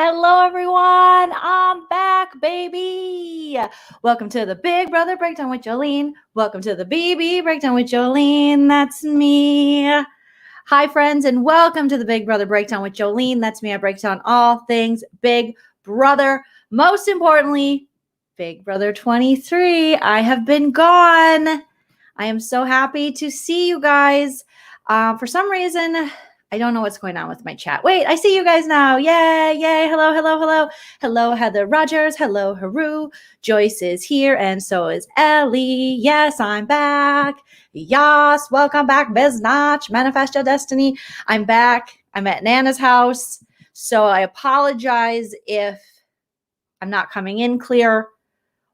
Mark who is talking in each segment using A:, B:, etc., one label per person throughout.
A: Hello, everyone. I'm back, baby. Welcome to the Big Brother Breakdown with Joleen. Welcome to the BB Breakdown with Joleen. That's me. Hi, friends, and welcome to the Big Brother Breakdown with Joleen. That's me. I break down all things Big Brother. Most importantly, Big Brother 23. I have been gone. I am so happy to see you guys. For some reason, I don't know what's going on with my chat. Wait, I see you guys now. Yay, yay. Hello, hello, hello. Hello, Heather Rogers. Hello, Haru. Joyce is here, and so is Ellie. Yes, I'm back. Yes, welcome back, Biznatch. Manifest your destiny. I'm back. I'm at Nana's house, so I apologize if I'm not coming in clear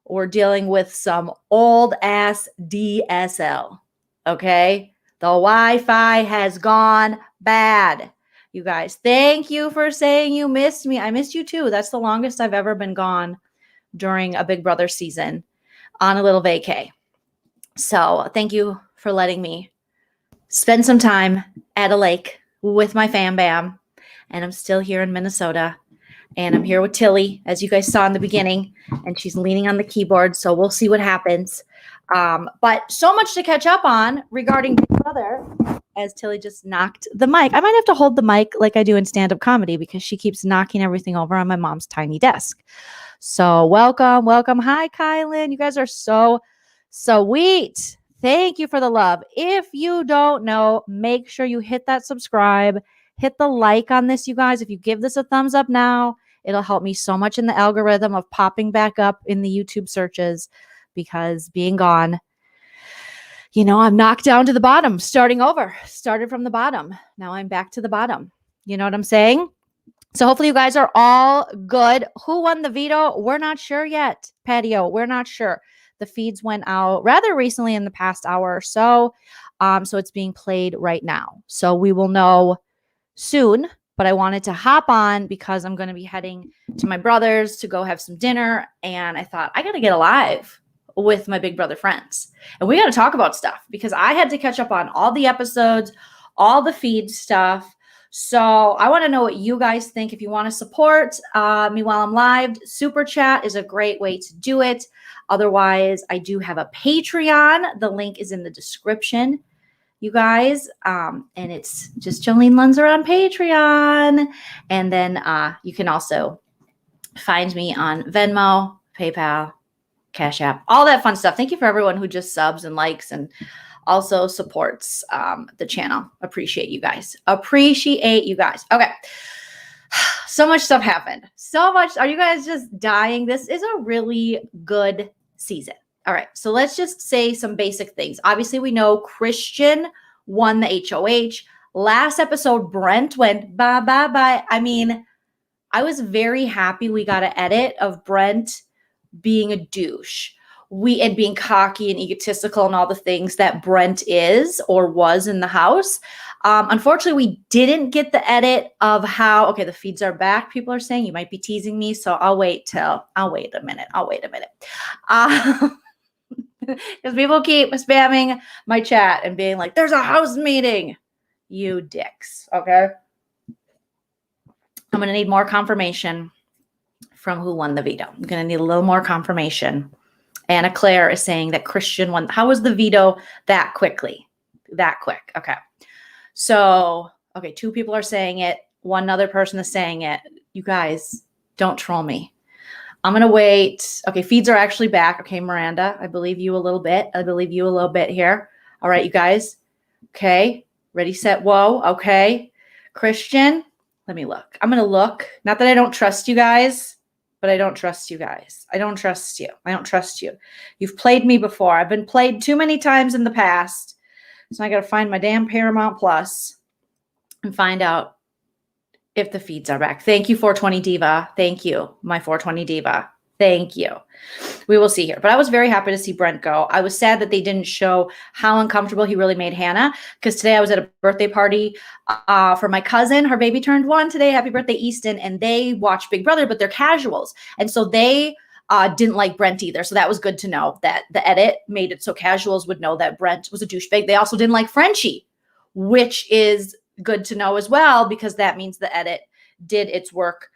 A: or dealing with some old-ass DSL, okay? The Wi-Fi has gone bad. You guys, thank you for saying you missed me. I missed you too. That's the longest I've ever been gone during a Big Brother season on a little vacay. So thank you for letting me spend some time at a lake with my fam bam. And I'm still here in Minnesota. And I'm here with Tilly, as you guys saw in the beginning. And she's leaning on the keyboard. So we'll see what happens. But so much to catch up on regarding Big Brother, as Tilly just knocked the mic. I might have to hold the mic like I do in stand-up comedy because she keeps knocking everything over on my mom's tiny desk. So welcome, welcome. Hi, Kylan. You guys are so sweet. Thank you for the love. If you don't know, make sure you hit that subscribe, hit the like on this, you guys. If you give this a thumbs up now, it'll help me so much in the algorithm of popping back up in the YouTube searches. Because being gone, you know, I'm knocked down to the bottom, starting over, started from the bottom. Now I'm back to the bottom. You know what I'm saying? So hopefully you guys are all good. Who won the veto? We're not sure yet. Patio, we're not sure. The feeds went out rather recently in the past hour or so. So it's being played right now. So we will know soon. But I wanted to hop on because I'm going to be heading to my brother's to go have some dinner. And I thought, I got to get alive with my Big Brother friends. And we got to talk about stuff because I had to catch up on all the episodes, all the feed stuff. So I want to know what you guys think. If you want to support me while I'm live, Super Chat is a great way to do it. Otherwise, I do have a Patreon. The link is in the description, you guys. And it's just Joleen Lunzer on Patreon. And then you can also find me on Venmo, PayPal, Cash App, all that fun stuff. Thank you for everyone who just subs and likes and also supports the channel. Appreciate you guys. Appreciate you guys. Okay. So much stuff happened. So much. Are you guys just dying? This is a really good season. All right. So let's just say some basic things. Obviously, we know Christian won the HOH. Last episode, Brent went bye, bye, bye. I mean, I was very happy we got an edit of Brent being a douche, and being cocky and egotistical and all the things that Brent is or was in the house. Unfortunately, we didn't get the edit of how, okay, the feeds are back. People are saying you might be teasing me. So I'll wait a minute. Because people keep spamming my chat and being like, there's a house meeting. You dicks. Okay. I'm going to need more confirmation from who won the veto. I'm going to need a little more confirmation. Anna Claire is saying that Christian won. How was the veto that quickly? That quick. Okay. So, okay, 2 people are saying it. One other person is saying it. You guys, don't troll me. I'm going to wait. Okay, feeds are actually back. Okay, Miranda, I believe you a little bit. I believe you a little bit here. All right, you guys. Okay, ready, set, whoa. Okay, Christian, let me look. I'm going to look. Not that I don't trust you guys. But I don't trust you guys. I don't trust you. I don't trust you. You've played me before. I've been played too many times in the past. So I got to find my damn Paramount Plus and find out if the feeds are back. Thank you, 420 Diva. Thank you, my 420 Diva. Thank you. We will see here. But I was very happy to see Brent go. I was sad that they didn't show how uncomfortable he really made Hannah, because today I was at a birthday party for my cousin. Her baby turned 1 today. Happy birthday, Easton. And they watch Big Brother, but they're casuals. And so they didn't like Brent either. So that was good to know that the edit made it so casuals would know that Brent was a douchebag. They also didn't like Frenchie, which is good to know as well, because that means the edit did its work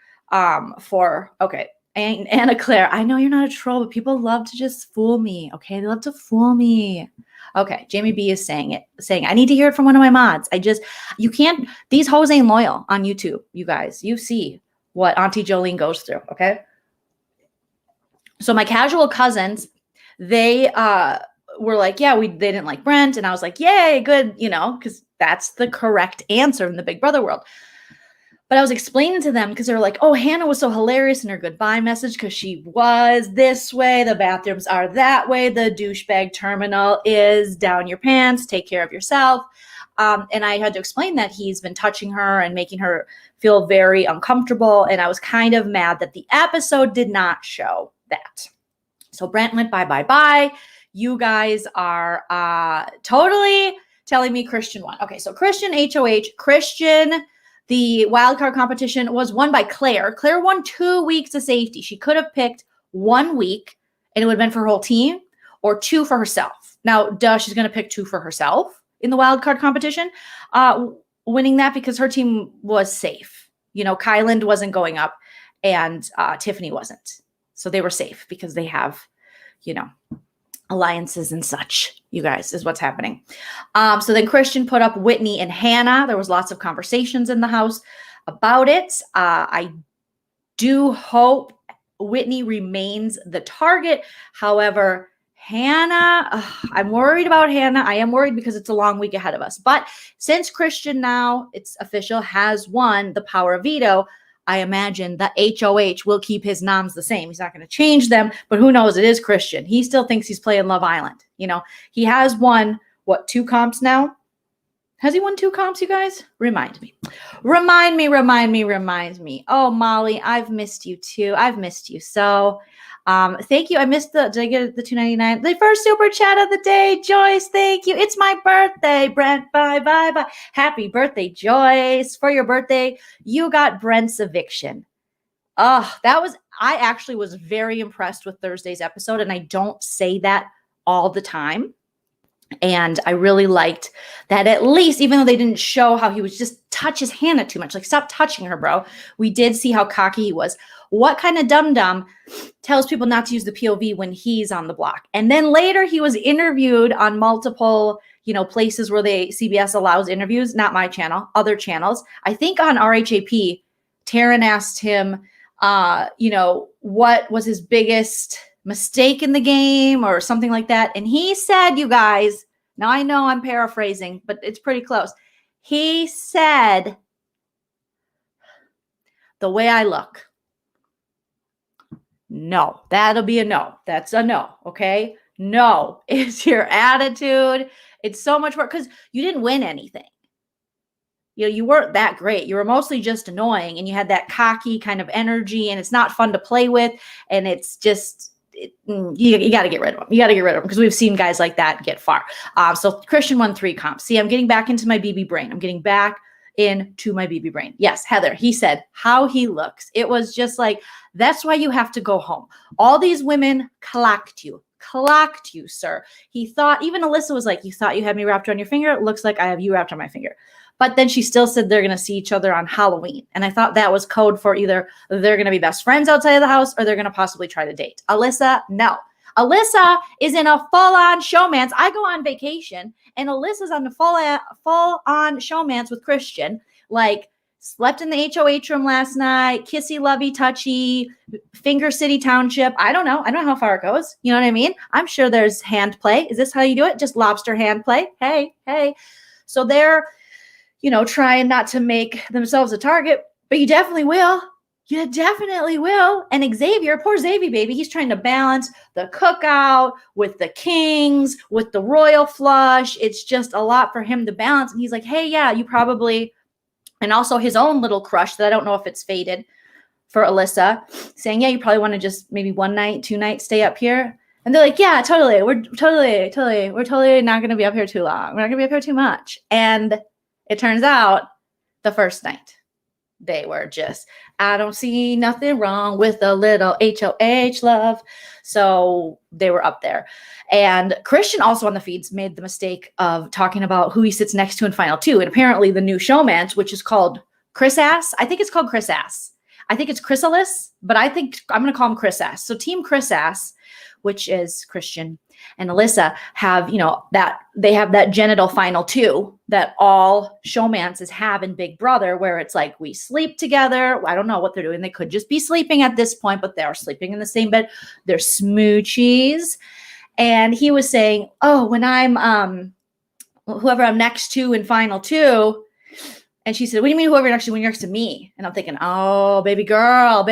A: And Anna Claire, I know you're not a troll, but people love to just fool me. Okay. They love to fool me. Okay. Jamie B is saying, I need to hear it from one of my mods. You can't, these hoes ain't loyal on YouTube. You guys, you see what Auntie Joleen goes through. Okay. So my casual cousins, they were like, yeah, they didn't like Brent. And I was like, yay, good. Cause that's the correct answer in the Big Brother world. But I was explaining to them because they were like, oh, Hannah was so hilarious in her goodbye message because she was this way. The bathrooms are that way. The douchebag terminal is down your pants. Take care of yourself. And I had to explain that he's been touching her and making her feel very uncomfortable. And I was kind of mad that the episode did not show that. So Brent went bye. You guys are totally telling me Christian won. Okay, so Christian HOH. Christian, the wildcard competition was won by Claire. Claire won 2 weeks of safety. She could have picked 1 week and it would have been for her whole team, or 2 for herself. Now, she's going to pick 2 for herself in the wildcard competition, winning that because her team was safe. Kyland wasn't going up and Tiffany wasn't. So they were safe because they have, alliances and such, you guys, is what's happening. So then Christian put up Whitney and Hannah. There was lots of conversations in the house about it. I do hope Whitney remains the target. However, Hannah, I'm worried about Hannah. I am worried because it's a long week ahead of us. But since Christian now, it's official, has won the power of veto, I imagine the HOH will keep his noms the same. He's not going to change them, but who knows? It is Christian. He still thinks he's playing Love Island. He has won, 2 comps now? Has he won 2 comps, you guys? Remind me. Oh, Molly, I've missed you too. I've missed you so. Thank you. Did I get the $2.99? The first super chat of the day, Joyce. Thank you. It's my birthday, Brent. Bye. Happy birthday, Joyce. For your birthday, you got Brent's eviction. I actually was very impressed with Thursday's episode, and I don't say that all the time. And I really liked that, at least, even though they didn't show how he was just touches Hannah too much. Like, stop touching her, bro. We did see how cocky he was. What kind of dum-dum tells people not to use the POV when he's on the block? And then later he was interviewed on multiple, places where CBS allows interviews, not my channel, other channels. I think on RHAP, Taryn asked him, what was his biggest mistake in the game or something like that. And he said, you guys, now I know I'm paraphrasing, but it's pretty close. He said, the way I look. No, that'll be a no. That's a no. Okay. No, it's your attitude. It's so much work because you didn't win anything. You weren't that great. You were mostly just annoying and you had that cocky kind of energy and it's not fun to play with. And it's just, you got to get rid of them. You got to get rid of them because we've seen guys like that get far. So Christian won 3 comps. See, I'm getting back into my BB brain. Yes, Heather, he said how he looks. It was just like, that's why you have to go home. All these women clocked you, sir. He thought, even Alyssa was like, you thought you had me wrapped around your finger. It looks like I have you wrapped on my finger. But then she still said they're going to see each other on Halloween. And I thought that was code for either they're going to be best friends outside of the house or they're going to possibly try to date. Alyssa, no. Alyssa is in a full-on showmance. I go on vacation and Alyssa's on the full-on showmance with Christian. Like, slept in the HOH room last night, kissy, lovey, touchy, finger city township. I don't know how far it goes. You know what I mean? I'm sure there's hand play. Is this how you do it? Just lobster hand play? Hey. So they're, trying not to make themselves a target, but you definitely will. You definitely will. And Xavier, poor Xavier, baby, he's trying to balance the cookout with the kings, with the royal flush. It's just a lot for him to balance. And he's like, hey, yeah, you probably, and also his own little crush that I don't know if it's faded for Alyssa, saying, yeah, you probably want to just maybe 1 night, 2 nights, stay up here. And they're like, yeah, totally. We're totally not going to be up here too long. We're not going to be up here too much. And it turns out the first night, they were just, I don't see nothing wrong with a little HOH love. So they were up there. And Christian also on the feeds made the mistake of talking about who he sits next to in Final 2. And apparently the new showmance, which is called Chris Ass. I think it's called Chris Ass. I think it's Chrysalis, but I think I'm going to call him Chris Ass. So Team Chris Ass, which is Christian and Alyssa, have, that they have that genital final two that all showmances have in Big Brother, where it's like, we sleep together. I don't know what they're doing. They could just be sleeping at this point, but they are sleeping in the same bed. They're smoochies. And he was saying, oh, when I'm, whoever I'm next to in final two. And she said, what do you mean whoever you're next to when you're next to me? And I'm thinking, oh, baby girl,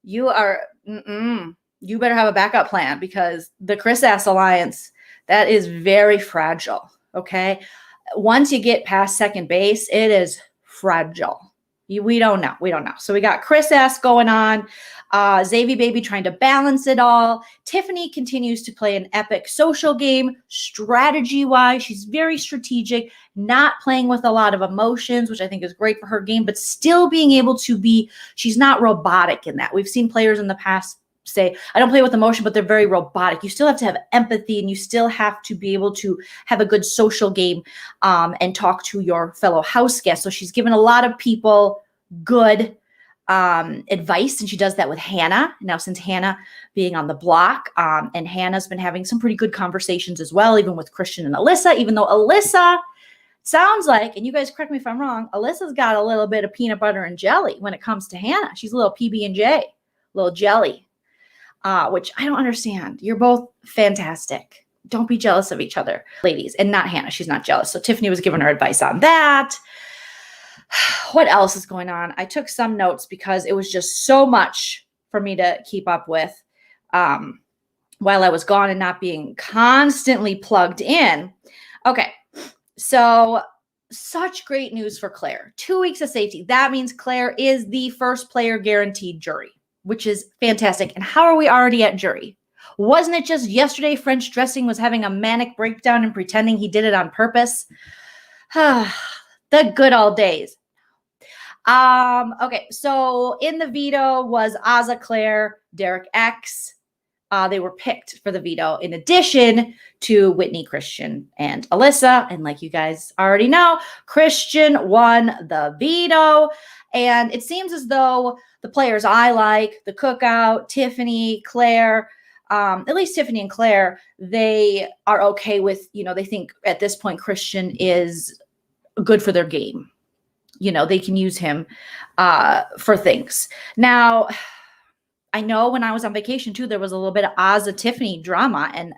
A: you are, you better have a backup plan, because the Chris Ass Alliance, that is very fragile, okay? Once you get past second base, it is fragile. We don't know. So we got Chris Ass going on. Xavier Baby trying to balance it all. Tiffany continues to play an epic social game, strategy-wise. She's very strategic, not playing with a lot of emotions, which I think is great for her game, but still being able to be, she's not robotic in that. We've seen players in the past say, I don't play with emotion, but they're very robotic. You still have to have empathy, and you still have to be able to have a good social game and talk to your fellow house guests. So she's given a lot of people good advice, and she does that with Hannah. Now, since Hannah being on the block, and Hannah's been having some pretty good conversations as well, even with Christian and Alyssa, even though Alyssa sounds like, and you guys correct me if I'm wrong, Alyssa's got a little bit of peanut butter and jelly when it comes to Hannah. She's a little PB&J, little jelly, which I don't understand. You're both fantastic. Don't be jealous of each other, ladies. And not Hannah. She's not jealous. So Tiffany was giving her advice on that. What else is going on? I took some notes because it was just so much for me to keep up with while I was gone and not being constantly plugged in. Okay, so such great news for Claire. 2 weeks of safety. That means Claire is the first player guaranteed jury, which is fantastic. And how are we already at jury? Wasn't it just yesterday French Dressing was having a manic breakdown and pretending he did it on purpose? The good old days. Okay, so in the veto was Azah, Claire, Derek X. They were picked for the veto in addition to Whitney, Christian, and Alyssa. And like you guys already know, Christian won the veto. And it seems as though the players I like, the Cookout, Tiffany, Claire, at least Tiffany and Claire, they are okay with, they think at this point Christian is good for their game. They can use him for things. Now, I know when I was on vacation too, there was a little bit of Azah Tiffany drama, and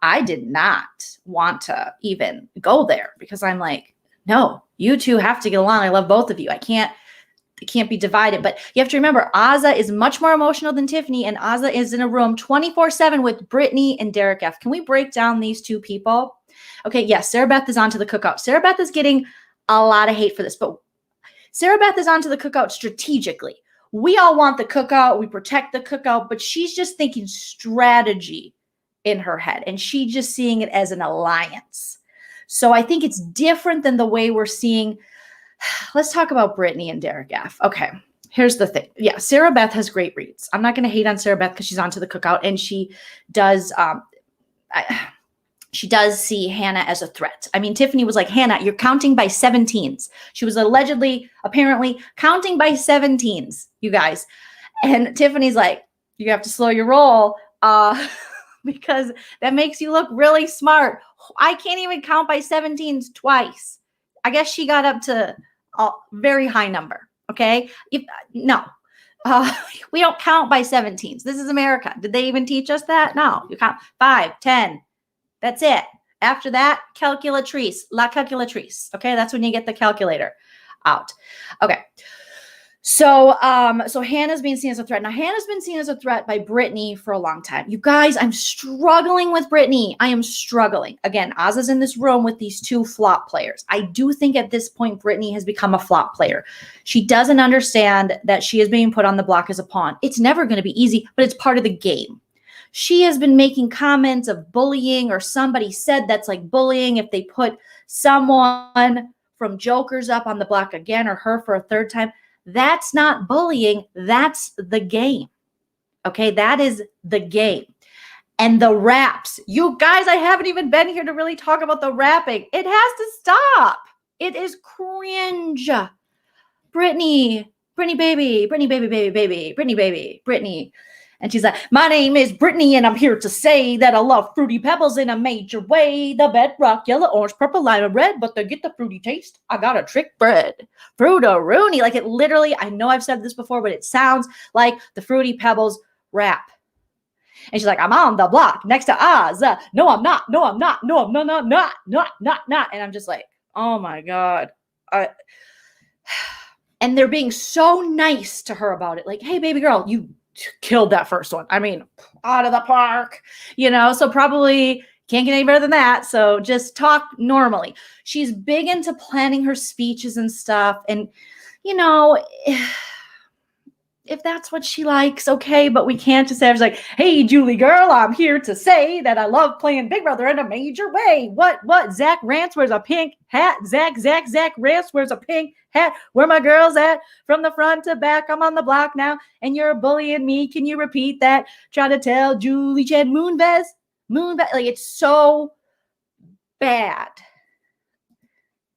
A: I did not want to even go there because I'm like, no, you two have to get along. I love both of you. It can't be divided. But you have to remember, Azah is much more emotional than Tiffany, and Azah is in a room 24/7 with Brittany and Derek F. Can we break down these two people? Okay, yes, Sarah Beth is onto the Cookout. Sarah Beth is getting a lot of hate for this, but Sarah Beth is onto the Cookout strategically. We all want the Cookout. We protect the Cookout, but she's just thinking strategy in her head, and she's just seeing it as an alliance. So I think it's different than the way we're seeing. Let's talk about Brittany and Derek F. Okay, here's the thing. Yeah, Sarah Beth has great reads. I'm not going to hate on Sarah Beth because she's onto the Cookout, and she does see Hannah as a threat. I mean, Tiffany was like, Hannah, you're counting by 17s. She was apparently counting by 17s, you guys. And Tiffany's like, you have to slow your roll because that makes you look really smart. I can't even count by 17s twice. I guess she got up to a very high number, okay? No, we don't count by 17s. This is America. Did they even teach us that? No, you count 5, 10. That's it. After that, calculatrice, la calculatrice. Okay, that's when you get the calculator out. Okay, so Hannah's being seen as a threat. Now, Hannah's been seen as a threat by Brittany for a long time. You guys, I'm struggling with Brittany. I am struggling. Again, Azah's in this room with these two flop players. I do think at this point, Brittany has become a flop player. She doesn't understand that she is being put on the block as a pawn. It's never going to be easy, but it's part of the game. She has been making comments of bullying, or somebody said that's like bullying if they put someone from Jokers up on the block again, or her for a third time. That's not bullying. That's the game. Okay, that is the game. And the raps. You guys, I haven't even been here to really talk about the rapping. It has to stop. It is cringe. Brittany, Brittany baby, Brittany baby, baby, baby, Brittany baby, Brittany. And she's like, my name is Brittany, and I'm here to say that I love Fruity Pebbles in a major way. The bedrock, yellow, orange, purple, lime, and red, but to get the fruity taste, I got a trick bread. Fruit-a-rooney. Like, it literally, I know I've said this before, but it sounds like the Fruity Pebbles rap. And she's like, I'm on the block next to Oz. No, I'm not. No, I'm not. No, I'm not. And I'm just like, oh my God. And they're being so nice to her about it. Like, hey, baby girl, you killed that first one. I mean, out of the park, so probably can't get any better than that. So just talk normally. She's big into planning her speeches and stuff. And, if that's what she likes, okay, but we can't just say, I was like, hey, Julie girl, I'm here to say that I love playing Big Brother in a major way. What? Zach Rants wears a pink hat. Zach Rants wears a pink hat. Where my girls at? From the front to back, I'm on the block now, and you're bullying me. Can you repeat that? Try to tell Julie Chen Moonves. Like, it's so bad.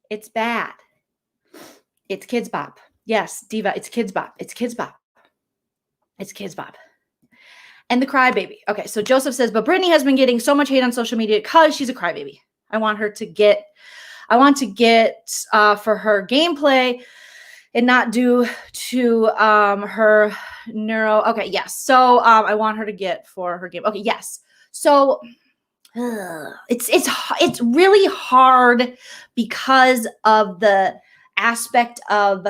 A: It's bad. It's Kids Bop. Yes, Diva, it's Kids Bop. It's Kids Bop. It's Kids Bop. And the crybaby. Okay, so Joseph says, but Brittany has been getting so much hate on social media because she's a crybaby. I want to get for her gameplay and not due to her neuro. Okay, yes. So I want her to get for her game. Okay, yes. So it's really hard because of the aspect of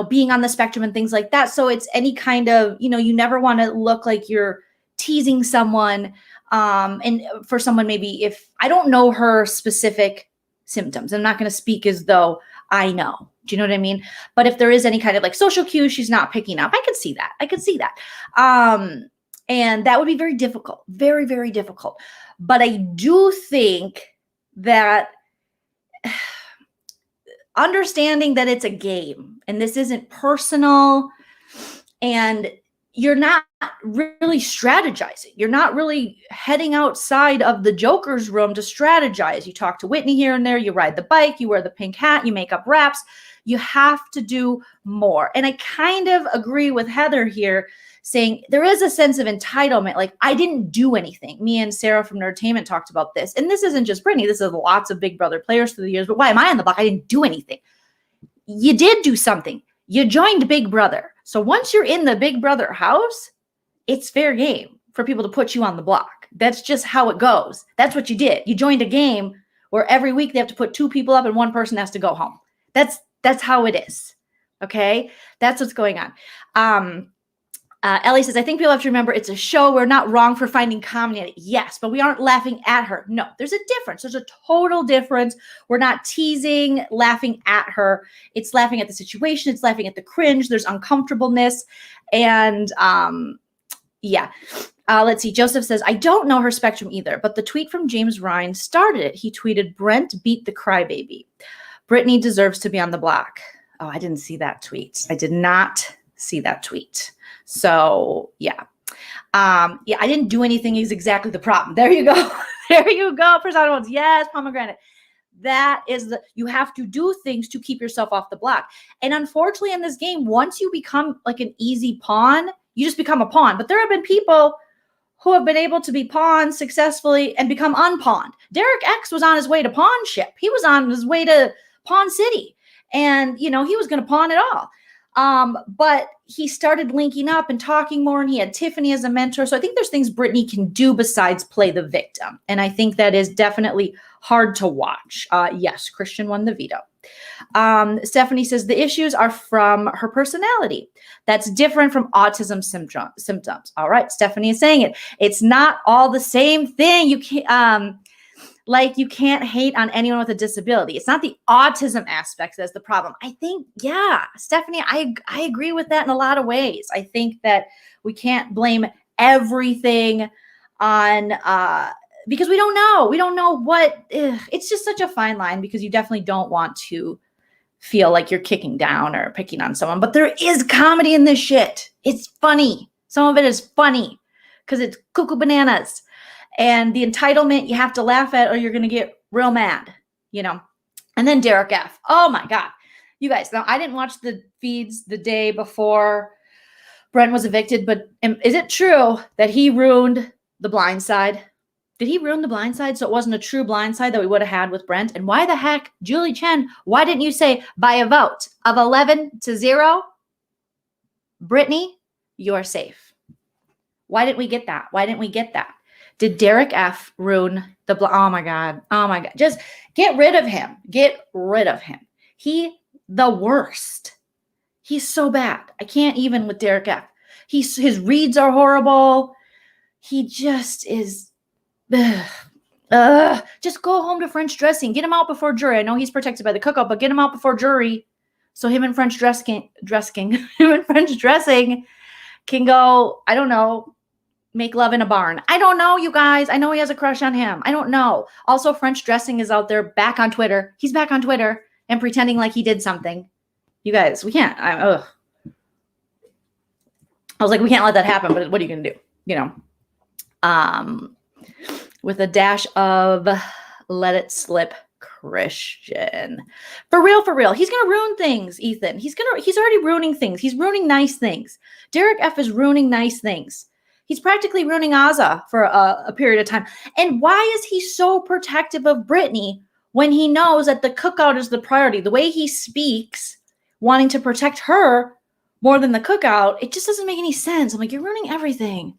A: being on the spectrum and things like that. So it's any kind of, you never want to look like you're teasing someone. And for someone, maybe if I don't know her specific symptoms, I'm not going to speak as though I know. Do you know what I mean? But if there is any kind of like social cues she's not picking up, I could see that. And that would be very difficult, very, very difficult. But I do think that understanding that it's a game and this isn't personal and you're not really strategizing. You're not really heading outside of the Joker's room to strategize. You talk to Whitney here and there, you ride the bike, you wear the pink hat, you make up raps. You have to do more. And I kind of agree with Heather here saying there is a sense of entitlement. Like, I didn't do anything. Me and Sarah from Nerdtainment talked about this. And this isn't just Brittany. This is lots of Big Brother players through the years. But why am I on the block? I didn't do anything. You did do something. You joined Big Brother. So once you're in the Big Brother house, it's fair game for people to put you on the block. That's just how it goes. That's what you did. You joined a game where every week they have to put 2 people up and 1 person has to go home. That's how it is. Okay? That's what's going on. Ellie says, I think people have to remember it's a show. We're not wrong for finding comedy in it. Yes, but we aren't laughing at her. No, there's a difference. There's a total difference. We're not teasing, laughing at her. It's laughing at the situation. It's laughing at the cringe. There's uncomfortableness. And yeah. Let's see. Joseph says, I don't know her spectrum either, but the tweet from James Ryan started it. He tweeted, Brent beat the crybaby. Brittany deserves to be on the block. Oh, I didn't see that tweet. I did not see that tweet. So yeah. I didn't do anything is exactly the problem. There you go. There you go. Persona ones. Yes, pomegranate. That is you have to do things to keep yourself off the block. And unfortunately in this game, once you become like an easy pawn, you just become a pawn. But there have been people who have been able to be pawns successfully and become unpawned. Derek X was on his way to pawn ship. He was on his way to Pawn City. And, he was going to pawn it all. But he started linking up and talking more, and he had Tiffany as a mentor. So I think there's things Brittany can do besides play the victim. And I think that is definitely hard to watch. Yes, Christian won the veto. Stephanie says the issues are from her personality. That's different from autism symptoms. All right, Stephanie is saying it. It's not all the same thing. You can't, you can't hate on anyone with a disability. It's not the autism aspect that's the problem. I think, yeah, Stephanie, I agree with that in a lot of ways. I think that we can't blame everything on, because we don't know. We don't know what, it's just such a fine line because you definitely don't want to feel like you're kicking down or picking on someone. But there is comedy in this shit. It's funny. Some of it is funny because it's cuckoo bananas. And the entitlement you have to laugh at or you're going to get real mad, And then Derek F. Oh, my God. You guys, now I didn't watch the feeds the day before Brent was evicted, but is it true that he ruined The Blind Side? Did he ruin The Blind Side so it wasn't a true blind side that we would have had with Brent? And why the heck, Julie Chen, why didn't you say by a vote of 11-0, Brittany, you're safe? Why didn't we get that? Why didn't we get that? Did Derek F ruin the oh my God. Oh my God. Just get rid of him. Get rid of him. He the worst. He's so bad. I can't even with Derek F. His reads are horrible. He just is. Just go home to French dressing. Get him out before jury. I know he's protected by the cookout, but get him out before jury. So him and French dressing can go, I don't know, make love in a barn. I don't know, you guys. I know he has a crush on him. I don't know. Also, French dressing is out there back on Twitter. He's back on Twitter and pretending like he did something. You guys, we can't. I was like, we can't let that happen, but what are you going to do? You know, with a dash of let it slip Christian. For real, for real. He's going to ruin things, Ethan. He's already ruining things. He's ruining nice things. Derek F is ruining nice things. He's practically ruining Azah for a period of time. And why is he so protective of Brittany when he knows that the cookout is the priority? The way he speaks, wanting to protect her more than the cookout, it just doesn't make any sense. I'm like, you're ruining everything.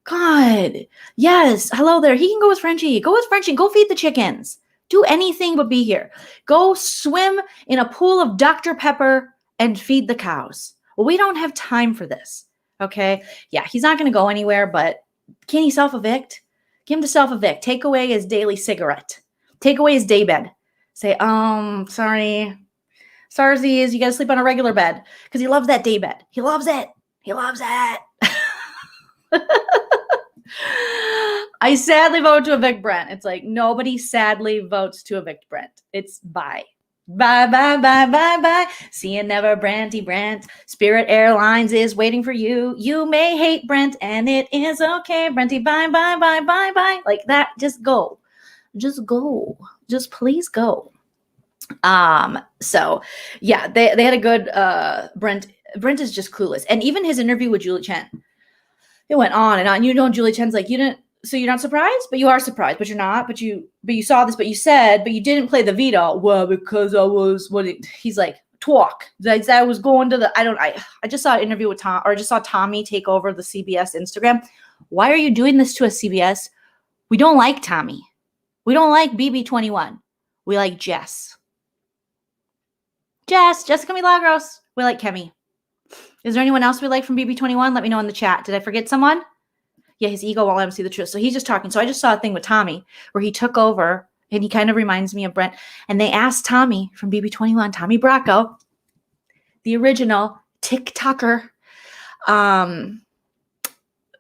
A: God. Yes. Hello there. He can go with Frenchie. Go with Frenchie. Go feed the chickens. Do anything but be here. Go swim in a pool of Dr. Pepper and feed the cows. Well, we don't have time for this. Okay. Yeah, he's not going to go anywhere, but can he self-evict? Get him to self-evict. Take away his daily cigarette. Take away his daybed. Say, sorry. Sarsies, you got to sleep on a regular bed because he loves that daybed. He loves it. He loves it. I sadly vote to evict Brent. It's like nobody sadly votes to evict Brent. It's bye. Bye, bye, bye, bye, bye. See you never, Brenty Brent. Spirit Airlines is waiting for you. You may hate Brent, and it is okay. Brenty, bye, bye, bye, bye, bye. Like that, just go. Just go. Just please go. So yeah, they had a good Brent is just clueless. And even his interview with Julie Chen, it went on and on. You know, Julie Chen's like, so you're not surprised, but you are surprised, but you're not, but you saw this, but you said, but you didn't play the veto. Well, because I was he's like, talk. I was going to the, I just saw an interview with Tom, or I just saw Tommy take over the CBS Instagram. Why are you doing this to us, CBS? We don't like Tommy. We don't like BB21. We like Jessica Milagros. We like Kemi. Is there anyone else we like from BB21? Let me know in the chat. Did I forget someone? Yeah, his ego won't let him see the truth. So he's just talking. So I just saw a thing with Tommy where he took over, and he kind of reminds me of Brent. And they asked Tommy from BB21, Tommy Bracco, the original TikToker,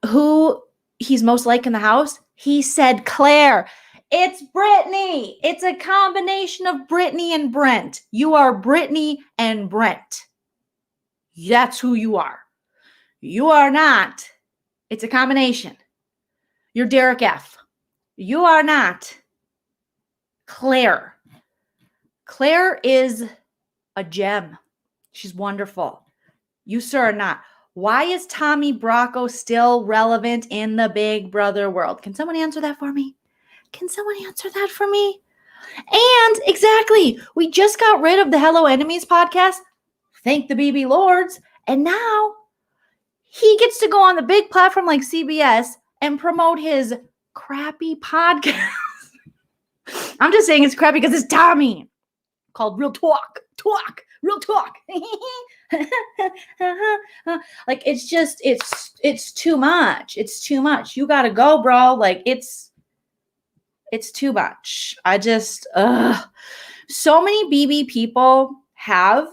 A: who he's most like in the house. He said, Claire. It's Brittany. It's a combination of Brittany and Brent. You are Brittany and Brent. That's who you are. You are not. It's a combination. You're Derek F. You are not Claire. Claire is a gem. She's wonderful. You, sir, are not. Why is Tommy Bracco still relevant in the Big Brother world? Can someone answer that for me? Can someone answer that for me? And exactly, we just got rid of the Hello Enemies podcast. Thank the BB Lords. And now he gets to go on the big platform like CBS and promote his crappy podcast. I'm just saying it's crappy because it's Tommy. Called Real Talk. Real Talk. Like, it's just, it's too much. It's too much. You got to go, bro. Like, it's too much. I just, so many BB people have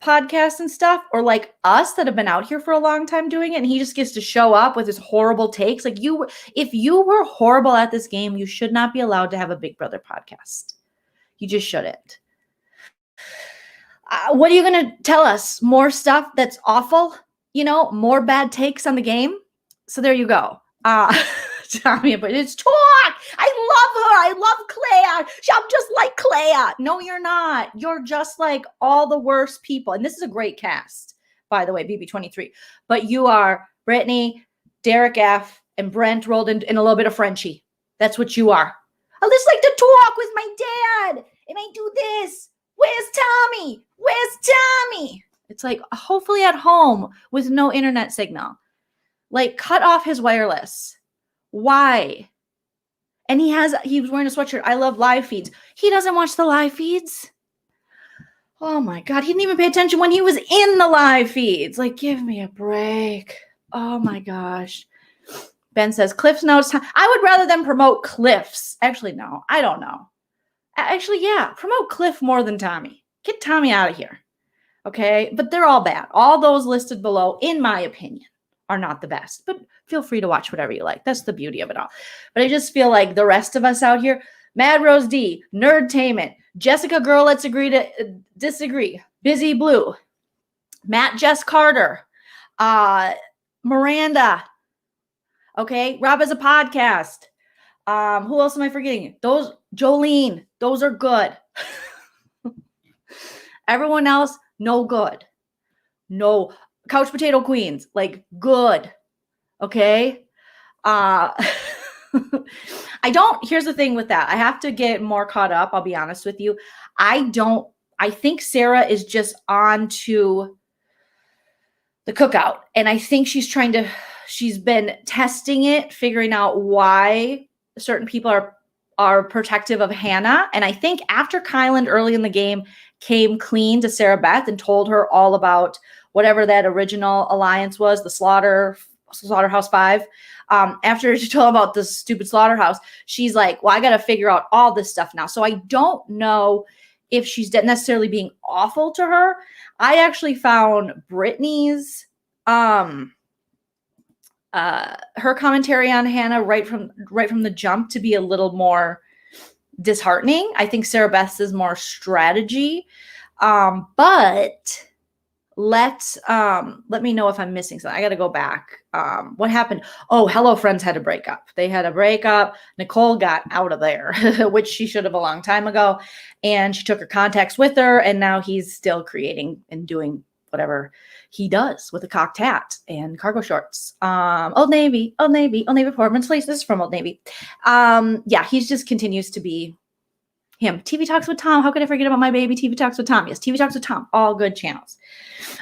A: podcasts and stuff, or like us that have been out here for a long time doing it, and he just gets to show up with his horrible takes. Like, if you were horrible at this game, you should not be allowed to have a Big Brother podcast. You just shouldn't. What are you going to tell us? More stuff that's awful? More bad takes on the game? So there you go. Tami, but it's talk. I love her. I love Claire. I'm just like Claire. No, you're not. You're just like all the worst people. And this is a great cast, by the way, BB23. But you are Brittany, Derek F., and Brent rolled in a little bit of Frenchie. That's what you are. I just like to talk with my dad. And I do this. Where's Tommy? Where's Tommy? It's like, hopefully at home with no internet signal. Like, cut off his wireless. Why? And he was wearing a sweatshirt. I love live feeds. He doesn't watch the live feeds. Oh my God. He didn't even pay attention when he was in the live feeds. Like, give me a break. Oh my gosh. Ben says, Cliff's Notes. I would rather them promote Cliff's. Actually, no. I don't know. Actually, yeah. Promote Cliff more than Tommy. Get Tommy out of here. Okay? But they're all bad. All those listed below, in my opinion, are not the best. But feel free to watch whatever you like. That's the beauty of it all. But I just feel like the rest of us out here, Mad Rose D, Nerdtainment, Jessica Girl, Let's Agree to Disagree, Busy Blue, Matt Jess Carter, Miranda, okay, Rob as a podcast. Who else am I forgetting? Those, Joleen, those are good. Everyone else, no good. No, Couch Potato Queens, like I here's the thing with that. I have to get more caught up. I'll be honest with you. I think Sarah is just on to the cookout. And I think she's been testing it, figuring out why certain people are protective of Hannah. And I think after Kyland early in the game came clean to Sarah Beth and told her all about whatever that original alliance was, the Slaughterhouse 5. After she told about the stupid Slaughterhouse, she's like, well, I got to figure out all this stuff now. So I don't know if she's necessarily being awful to her. I actually found Brittany's, her commentary on Hannah right from the jump to be a little more disheartening. I think Sarah Beth's is more strategy. But let me know if I'm missing something. I got to go back. What happened? Oh, Hello Friends had a breakup. They had a breakup. Nicole got out of there, which she should have a long time ago. And she took her contacts with her. And now he's still creating and doing whatever he does with a cocked hat and cargo shorts. Old Navy Performance Fleece. This is from Old Navy. Yeah, he just continues to be him. TV Talks with Tom. How could I forget about my baby? TV Talks with Tom. Yes, TV Talks with Tom. All good channels.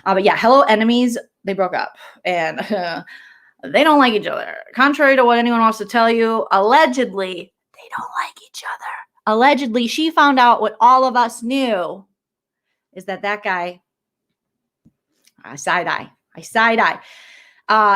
A: But yeah, Hello Enemies, they broke up. And they don't like each other. Contrary to what anyone wants to tell you, allegedly, they don't like each other. Allegedly, she found out what all of us knew is that guy, I side-eye.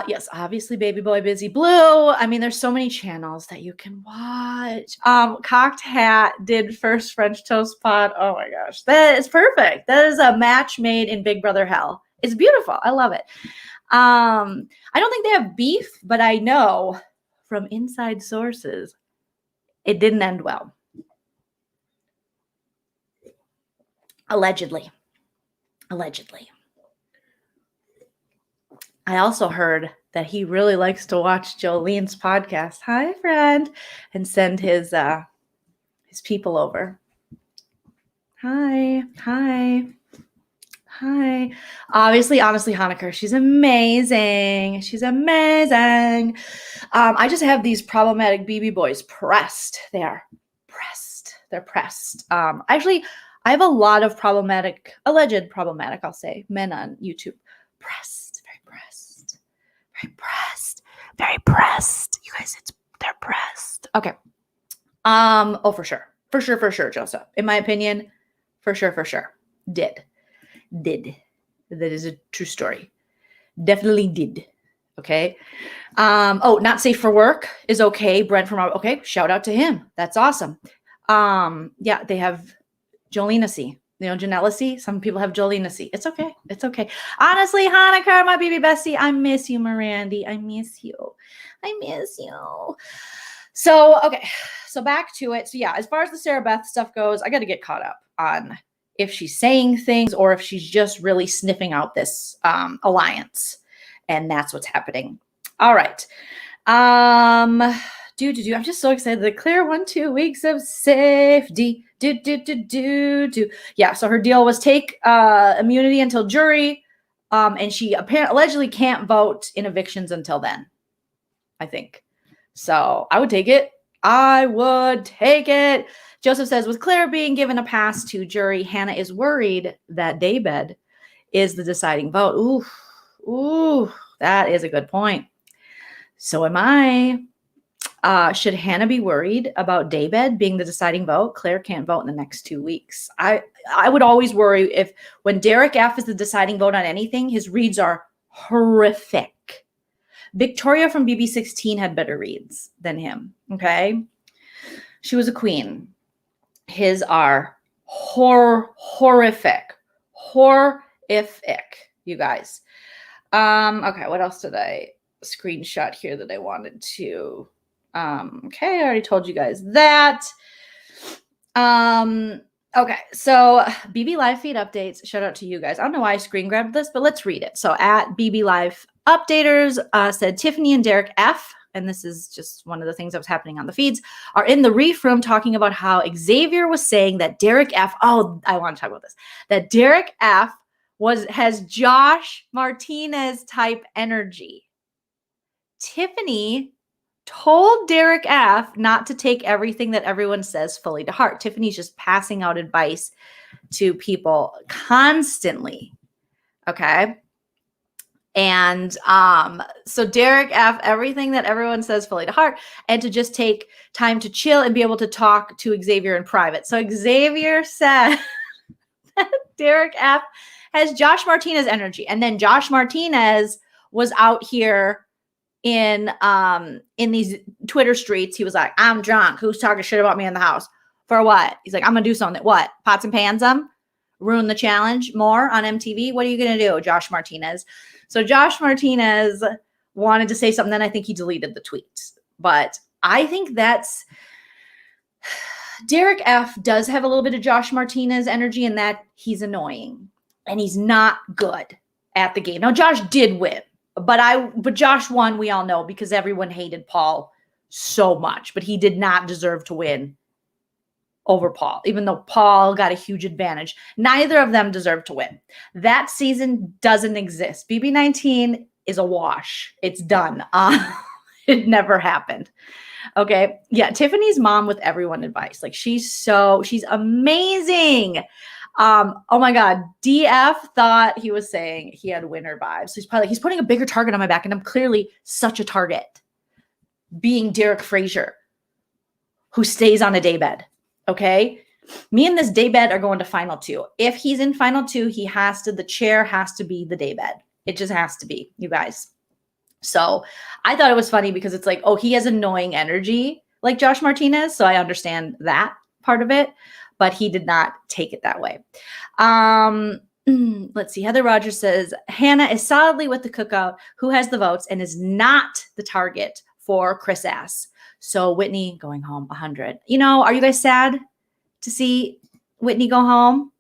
A: Yes, obviously, Baby Boy Busy Blue. I mean, there's so many channels that you can watch. Cocked Hat did first French Toast Pot. Oh my gosh, that is perfect. That is a match made in Big Brother hell. It's beautiful. I love it. I don't think they have beef, but I know from inside sources it didn't end well. Allegedly. I also heard that he really likes to watch Joleen's podcast. Hi, friend. And send his people over. Hi. Obviously, honestly, Honecker, she's amazing. I just have these problematic BB boys pressed. They are pressed. They're pressed. Actually, I have a lot of alleged problematic, I'll say, men on YouTube. Very pressed. You guys, they're pressed. Okay. Oh, for sure, Joseph. In my opinion, for sure. Did. That is a true story. Definitely did. Okay. Not safe for work is okay. Brent from okay. Shout out to him. That's awesome. Yeah, they have Joleenacy. Janelacy. Some people have Joleenacy. It's okay. Honestly, Hanukkah, my baby bestie, I miss you, Mirandy. I miss you. So, okay. So back to it. So yeah, as far as the Sarah Beth stuff goes, I got to get caught up on if she's saying things or if she's just really sniffing out this alliance. And that's what's happening. All right. I'm just so excited. The clear 1-2 weeks of safety. Yeah, so her deal was take immunity until jury. And she allegedly can't vote in evictions until then, I think. So I would take it. I would take it. Joseph says, with Claire being given a pass to jury, Hannah is worried that daybed is the deciding vote. Ooh, that is a good point. So am I. Should Hannah be worried about daybed being the deciding vote? Claire can't vote in the next 2 weeks. I would always worry if when Derek F is the deciding vote on anything, his reads are horrific. Victoria from BB16 had better reads than him, okay? She was a queen. His are horrific, you guys. Okay, what else did I screenshot here that I wanted to... okay, I already told you guys that. Okay, so BB Live feed updates. Shout out to you guys. I don't know why I screen grabbed this, but let's read it. So at BB Live updaters said Tiffany and Derek F, and this is just one of the things that was happening on the feeds, are in the reef room talking about how Xavier was saying that Derek F, oh, I want to talk about this, that Derek F has Josh Martinez type energy. Tiffany told Derek F not to take everything that everyone says fully to heart. Tiffany's just passing out advice to people constantly. Okay. And so Derek F, everything that everyone says fully to heart, and to just take time to chill and be able to talk to Xavier in private. So Xavier said that Derek F has Josh Martinez energy. And then Josh Martinez was out here in these Twitter streets. He was like, I'm drunk. Who's talking shit about me in the house? For what? He's like, I'm going to do something. What? Pots and pans them? Ruin the challenge more on MTV? What are you going to do, Josh Martinez? So Josh Martinez wanted to say something, then I think he deleted the tweet. But I think that's... Derek F does have a little bit of Josh Martinez energy in that he's annoying. And he's not good at the game. Now, Josh did win. But Josh won, we all know, because everyone hated Paul so much. But he did not deserve to win over Paul, even though Paul got a huge advantage. Neither of them deserved to win. That season doesn't exist. BB19 is a wash. It's done. It never happened. Okay. Yeah. Tiffany's mom with everyone advice. Like she's amazing. Oh my God. DF thought he was saying he had winner vibes. So he's putting a bigger target on my back, and I'm clearly such a target, being Derek Frazier, who stays on a daybed. Okay. Me and this daybed are going to final 2. If he's in final 2, the chair has to be the daybed. It just has to be, you guys. So I thought it was funny because it's like, oh, he has annoying energy like Josh Martinez. So I understand that part of it, but he did not take it that way. Let's see. Heather Rogers says, Hannah is solidly with the cookout, who has the votes and is not the target for Chris Ass. So Whitney going home 100. You know, are you guys sad to see Whitney go home?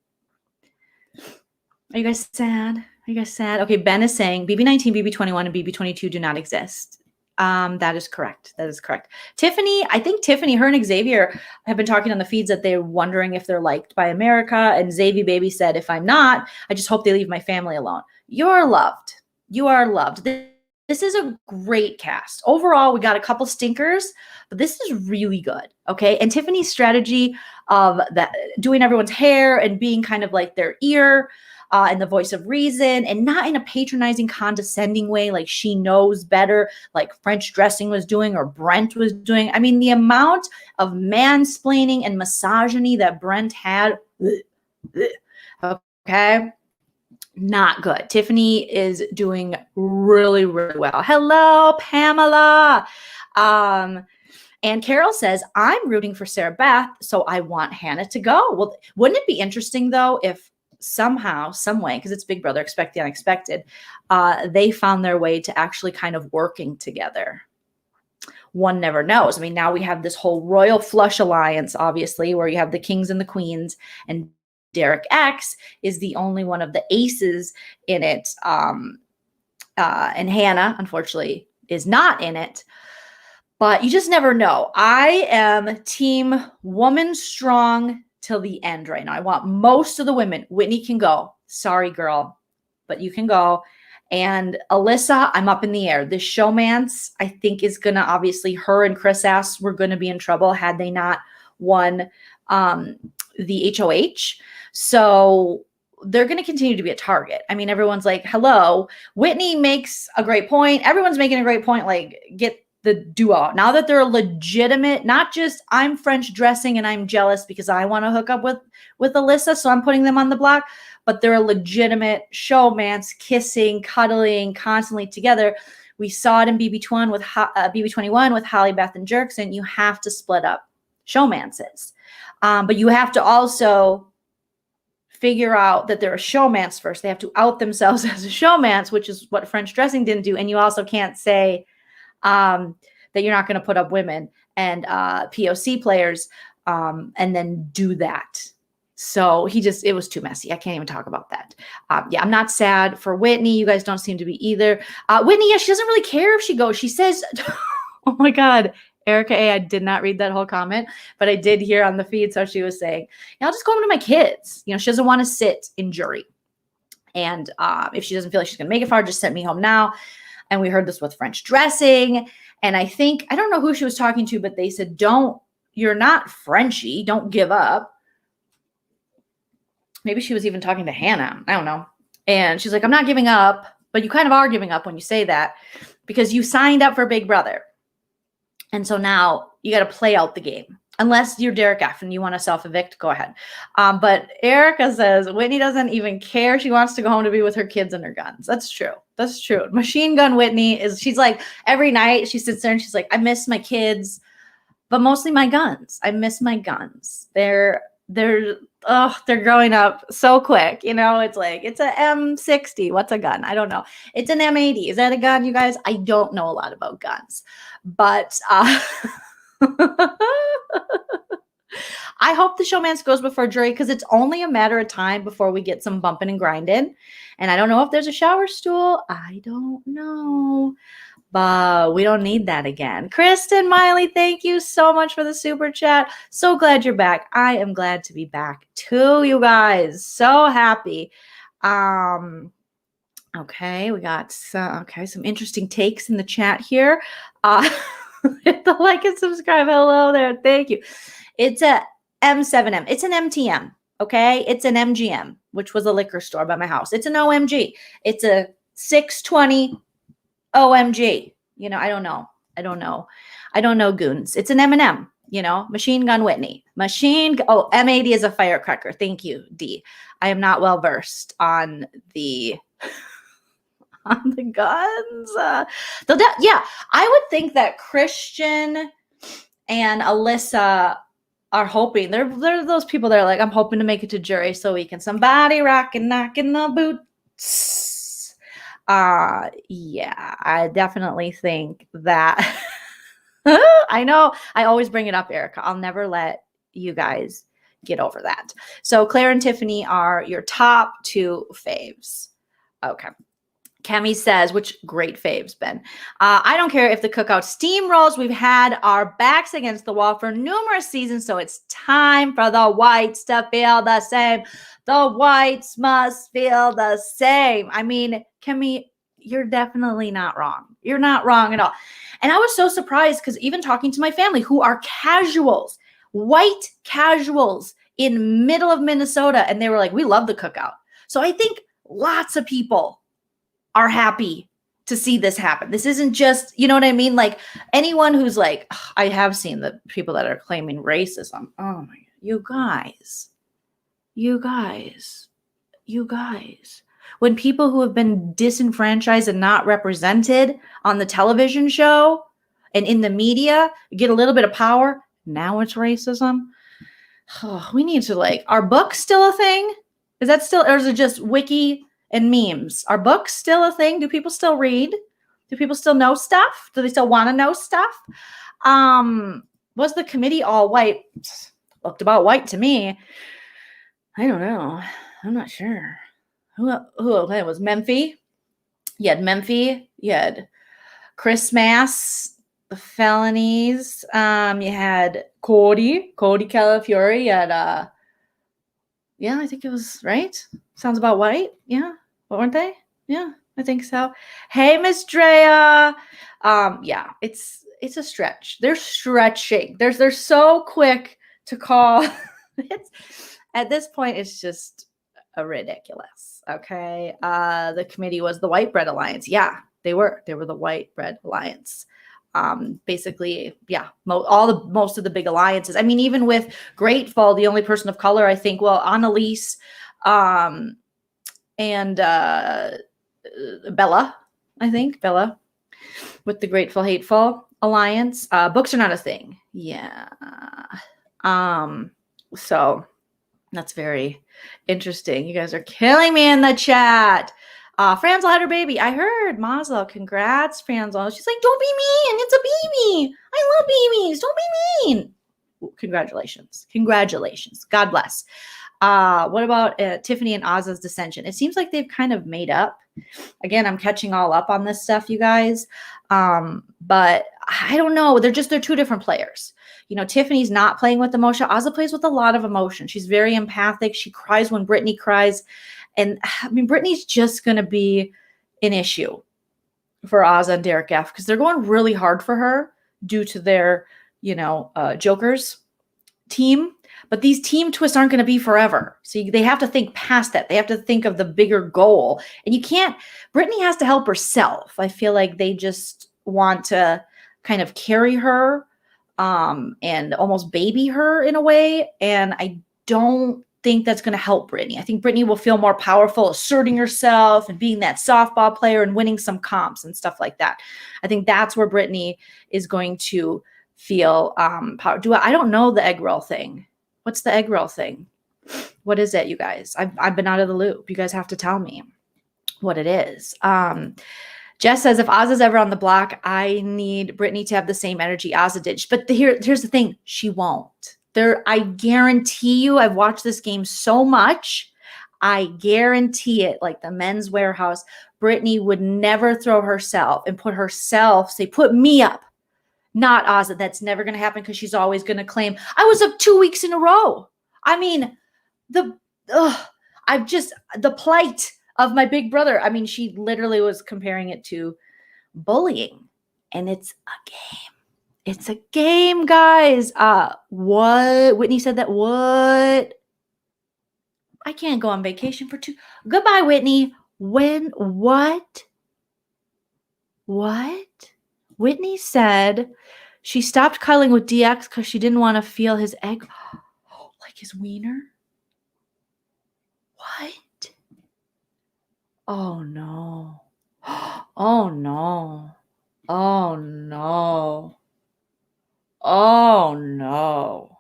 A: Are you guys sad? Are you guys sad? Okay, Ben is saying BB19, BB21, and BB22 do not exist. That is correct. That is correct. Tiffany, I think Tiffany, her and Xavier have been talking on the feeds that they're wondering if they're liked by America. And Xavier Baby said, if I'm not, I just hope they leave my family alone. You're loved. You are loved. This is a great cast. Overall, we got a couple stinkers, but this is really good. Okay. And Tiffany's strategy of that, doing everyone's hair and being kind of like their ear, and the voice of reason, and not in a patronizing, condescending way, like she knows better, like French dressing was doing or Brent was doing. I mean, the amount of mansplaining and misogyny that Brent had, okay, not good. Tiffany is doing really, really well. Hello, Pamela. And Carol says, I'm rooting for Sarah Beth, so I want Hannah to go. Well, wouldn't it be interesting, though, if somehow, some way, because it's Big Brother, expect the unexpected, they found their way to actually kind of working together. One never knows. I mean, now we have this whole royal flush alliance, obviously, where you have the kings and the queens, and Derek X is the only one of the aces in it. And Hannah, unfortunately, is not in it. But you just never know. I am team woman strong till the end right now. I want most of the women. Whitney can go. Sorry, girl, but you can go. And Alyssa, I'm up in the air. This showmance, I think, is going to obviously, her and Chris Ass were going to be in trouble had they not won the HOH. So they're going to continue to be a target. I mean, everyone's like, hello. Whitney makes a great point. Everyone's making a great point. Like, get the duo. Now that they're legitimate, not just I'm French dressing and I'm jealous because I want to hook up with Alyssa, so I'm putting them on the block, but they're a legitimate showmance, kissing, cuddling, constantly together. We saw it in BB21 with Holly, Beth, and Jerkson. You have to split up showmances. But you have to also figure out that they're a showmance first. They have to out themselves as a showmance, which is what French dressing didn't do. And you also can't say that you're not going to put up women and POC players and then do that. So it was too messy. I can't even talk about that. Yeah, I'm not sad for Whitney. You guys don't seem to be either. Whitney, yeah, she doesn't really care if she goes. She says, oh my God, Erica A., I did not read that whole comment, but I did hear on the feed. So she was saying, yeah, I'll just go home to my kids. You know, she doesn't want to sit in jury. And if she doesn't feel like she's going to make it far, just send me home now. And we heard this with French dressing. And I don't know who she was talking to, but they said, you're not Frenchy. Don't give up. Maybe she was even talking to Hannah. I don't know. And she's like, I'm not giving up, but you kind of are giving up when you say that because you signed up for Big Brother. And so now you got to play out the game. Unless you're Derek F. and you want to self-evict, go ahead. But Erica says, Whitney doesn't even care. She wants to go home to be with her kids and her guns. That's true. That's true. Machine Gun Whitney she's like, every night she sits there and she's like, I miss my kids, but mostly my guns. I miss my guns. They're growing up so quick. You know, it's like, it's a M60. What's a gun? I don't know. It's an M80. Is that a gun, you guys? I don't know a lot about guns, but I hope the showmance goes before jury because it's only a matter of time before we get some bumping and grinding. And I don't know if there's a shower stool. I don't know. But we don't need that again. Kristen Miley, thank you so much for the super chat. So glad you're back. I am glad to be back too, you guys. So happy. Okay, we got some interesting takes in the chat here. Hit the like and subscribe. Hello there. Thank you. It's a M7M. It's an MTM. Okay. It's an MGM, which was a liquor store by my house. It's an OMG. It's a 620 OMG. You know, I don't know. I don't know goons. It's an M&M, you know, Machine Gun Whitney. M80 is a firecracker. Thank you, D. I am not well versed on the guns. Yeah, I would think that Christian and Alyssa are hoping. They're those people that are like, I'm hoping to make it to jury so we can somebody rockin' knocking the boots. Yeah, I definitely think that. I know I always bring it up, Erica. I'll never let you guys get over that. So Claire and Tiffany are your top two faves. Okay. Kemi says, which great faves, Ben. I don't care if the cookout steamrolls. We've had our backs against the wall for numerous seasons, so it's time for the whites to feel the same. The whites must feel the same. I mean, Kemi, you're definitely not wrong. You're not wrong at all. And I was so surprised because even talking to my family who are casuals, white casuals in middle of Minnesota, and they were like, we love the cookout. So I think lots of people are happy to see this happen. This isn't just, you know what I mean? Like anyone who's like, I have seen the people that are claiming racism. Oh my God, you guys. When people who have been disenfranchised and not represented on the television show and in the media get a little bit of power, now it's racism. Oh, we need to are books still a thing? Is that still, or is it just wiki and memes? Are books still a thing? Do people still read? Do people still know stuff? Do they still want to know stuff? Was the committee all white? Looked about white to me. I don't know. I'm not sure. Who it was? McEfee? You had McEfee. You had Chris Mass. the felonies. You had Cody Calafiore. You had yeah, I think it was right. Sounds about right. Yeah, weren't they? Yeah, I think so. Hey, Miss Drea. Yeah, it's a stretch. They're stretching. They're so quick to call. It's at this point, it's just ridiculous. Okay. The committee was the White Bread Alliance. Yeah, they were the White Bread Alliance. Basically, yeah, most of the big alliances. I mean, even with Grateful, the only person of color, I think, well, Annalise, and Bella, I think Bella, with the Grateful Hateful Alliance. Books are not a thing. Yeah. So that's very interesting. You guys are killing me in the chat. Franzel had her baby. I heard. Mazel. Congrats, Franzel. She's like, don't be mean. It's a baby. I love babies. Don't be mean. Congratulations. Congratulations. God bless. What about Tiffany and Oz's dissension? It seems like they've kind of made up. Again, I'm catching all up on this stuff, you guys. But I don't know. They're two different players. You know, Tiffany's not playing with emotion. Ozza plays with a lot of emotion. She's very empathic. She cries when Brittany cries. And I mean, Brittany's just going to be an issue for Ozza and Derek F. because they're going really hard for her due to their, Jokers team. But these team twists aren't going to be forever. So they have to think past that. They have to think of the bigger goal. And Brittany has to help herself. I feel like they just want to kind of carry her and almost baby her in a way. And I don't think that's going to help Brittany. I think Brittany will feel more powerful, asserting herself and being that softball player and winning some comps and stuff like that. I think that's where Brittany is going to feel power. I don't know the egg roll thing. What's the egg roll thing? What is it, you guys? I've been out of the loop. You guys have to tell me what it is. Jess says, if Ozza's ever on the block, I need Brittany to have the same energy Ozza did. But here's the thing. She won't. I guarantee you, I've watched this game so much. I guarantee it, like the Men's Warehouse, Brittany would never throw herself and put me up. Not Ozza. That's never going to happen because she's always going to claim, I was up 2 weeks in a row. I mean, the plight of my big brother. I mean, she literally was comparing it to bullying. And it's a game. It's a game, guys. What? Whitney said that. What? I can't go on vacation for 2. Goodbye, Whitney. When? What? Whitney said she stopped cuddling with DX because she didn't want to feel his egg, like his wiener. What? Oh, no. Oh, no. Oh, no. Oh, no.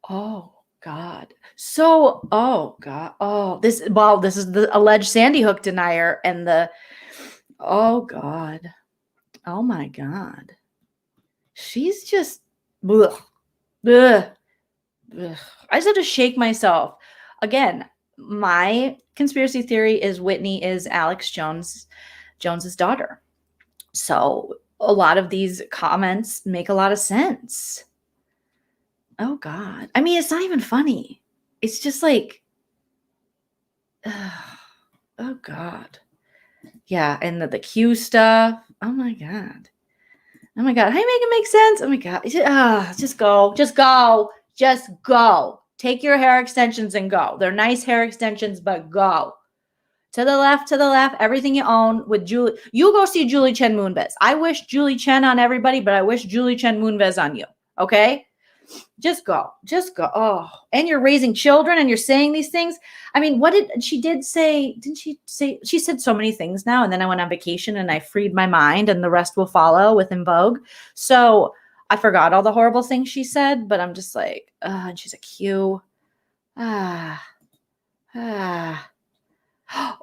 A: Oh, God. So, oh, God. Oh, this is the alleged Sandy Hook denier and oh, God. Oh, my God. She's just, ugh, ugh, ugh. I just have to shake myself. Again, my conspiracy theory is Whitney is Alex Jones's daughter. So a lot of these comments make a lot of sense. Oh, God. I mean, it's not even funny. It's just like, oh, God. Yeah, and the Q stuff. Oh, my God. Oh, my God. How do you make it make sense? Oh, my God. Just go. Just go. Just go. Take your hair extensions and go. They're nice hair extensions, but go. To the left, everything you own with Julie. You go see Julie Chen Moonves. I wish Julie Chen on everybody, but I wish Julie Chen Moonves on you. Okay? Just go. Just go. Oh, and you're raising children and you're saying these things. I mean, didn't she say, she said so many things now. And then I went on vacation and I freed my mind and the rest will follow with In Vogue. So I forgot all the horrible things she said, but I'm just like, and she's a Q.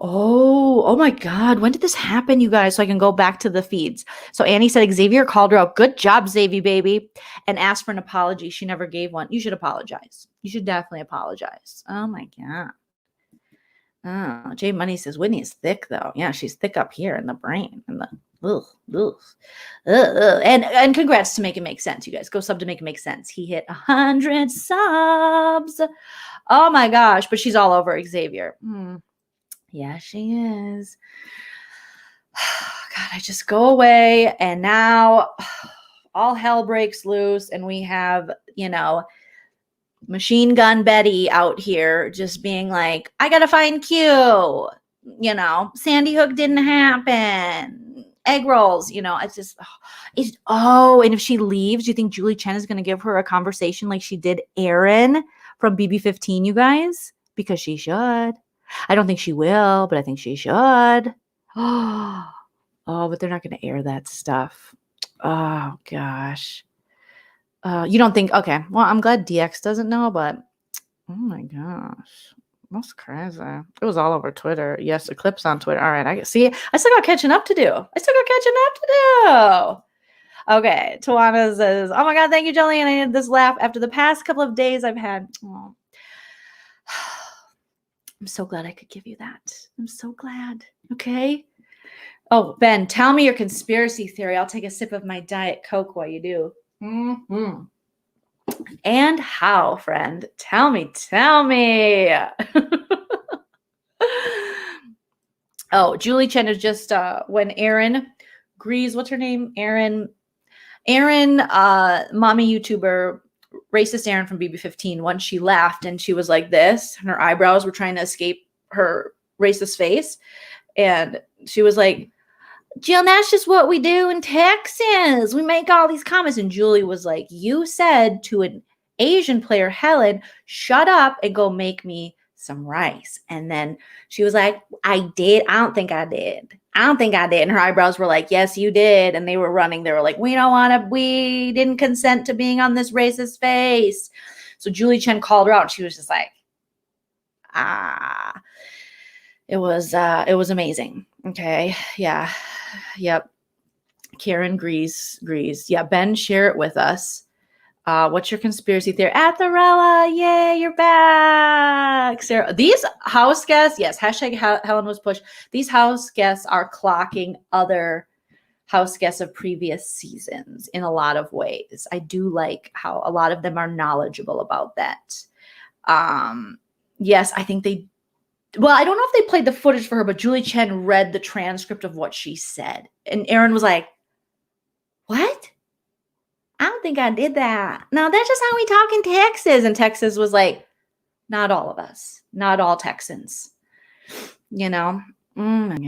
A: Oh my God. When did this happen, you guys? So I can go back to the feeds. So Annie said Xavier called her out. Good job, Xavier, baby. And asked for an apology. She never gave one. You should apologize. You should definitely apologize. Oh my God. Oh, Jay Money says Whitney is thick though. Yeah, she's thick up here in the brain, in the Ugh, ugh, ugh. And congrats to Make It Make Sense, you guys. Go sub to Make It Make Sense. He hit 100 subs. Oh my gosh, but she's all over Xavier. Yeah, she is. God, I just go away and now all hell breaks loose and we have, Machine Gun Betty out here just being like, I gotta find Q. Sandy Hook didn't happen. Egg rolls, it's just, and if she leaves, do you think Julie Chen is going to give her a conversation like she did Erin from BB15, you guys? Because she should. I don't think she will, but I think she should. Oh, but they're not going to air that stuff. Oh, gosh. You don't think, okay, well, I'm glad DX doesn't know, but oh my gosh. That's crazy. It was all over Twitter. Yes, the clips on Twitter. All right, I still got catching up to do. Okay, Tawana says, oh my God, thank you, Joleen. I needed this laugh after the past couple of days I've had. Oh. I'm so glad I could give you that. I'm so glad. Okay. Oh, Ben, tell me your conspiracy theory. I'll take a sip of my Diet Coke while you do. And how, friend? Tell me. Oh, Julie Chen is just when Erin Grease, what's her name? Erin, mommy YouTuber, racist Erin from BB15, once she laughed and she was like this, and her eyebrows were trying to escape her racist face. And she was like, Jill, that's just what we do in Texas. We make all these comments. And Julie was like, you said to an Asian player, Helen, shut up and go make me some rice. And then she was like, I did. I don't think I did. And her eyebrows were like, yes, you did. And they were running. They were like, we didn't consent to being on this racist face. So Julie Chen called her out. And she was just like, it was amazing. Okay. Yeah. Yep. Karen Grease. Yeah. Ben, share it with us. What's your conspiracy theory? Atharella, yay, you're back. Sarah, these house guests, yes, hashtag Helen was pushed. These house guests are clocking other house guests of previous seasons in a lot of ways. I do like how a lot of them are knowledgeable about that. Yes, I think well, I don't know if they played the footage for her, but Julie Chen read the transcript of what she said. And Erin was like, what? I don't think I did that. No, that's just how we talk in Texas. And Texas was like, not all of us, not all Texans, Oh my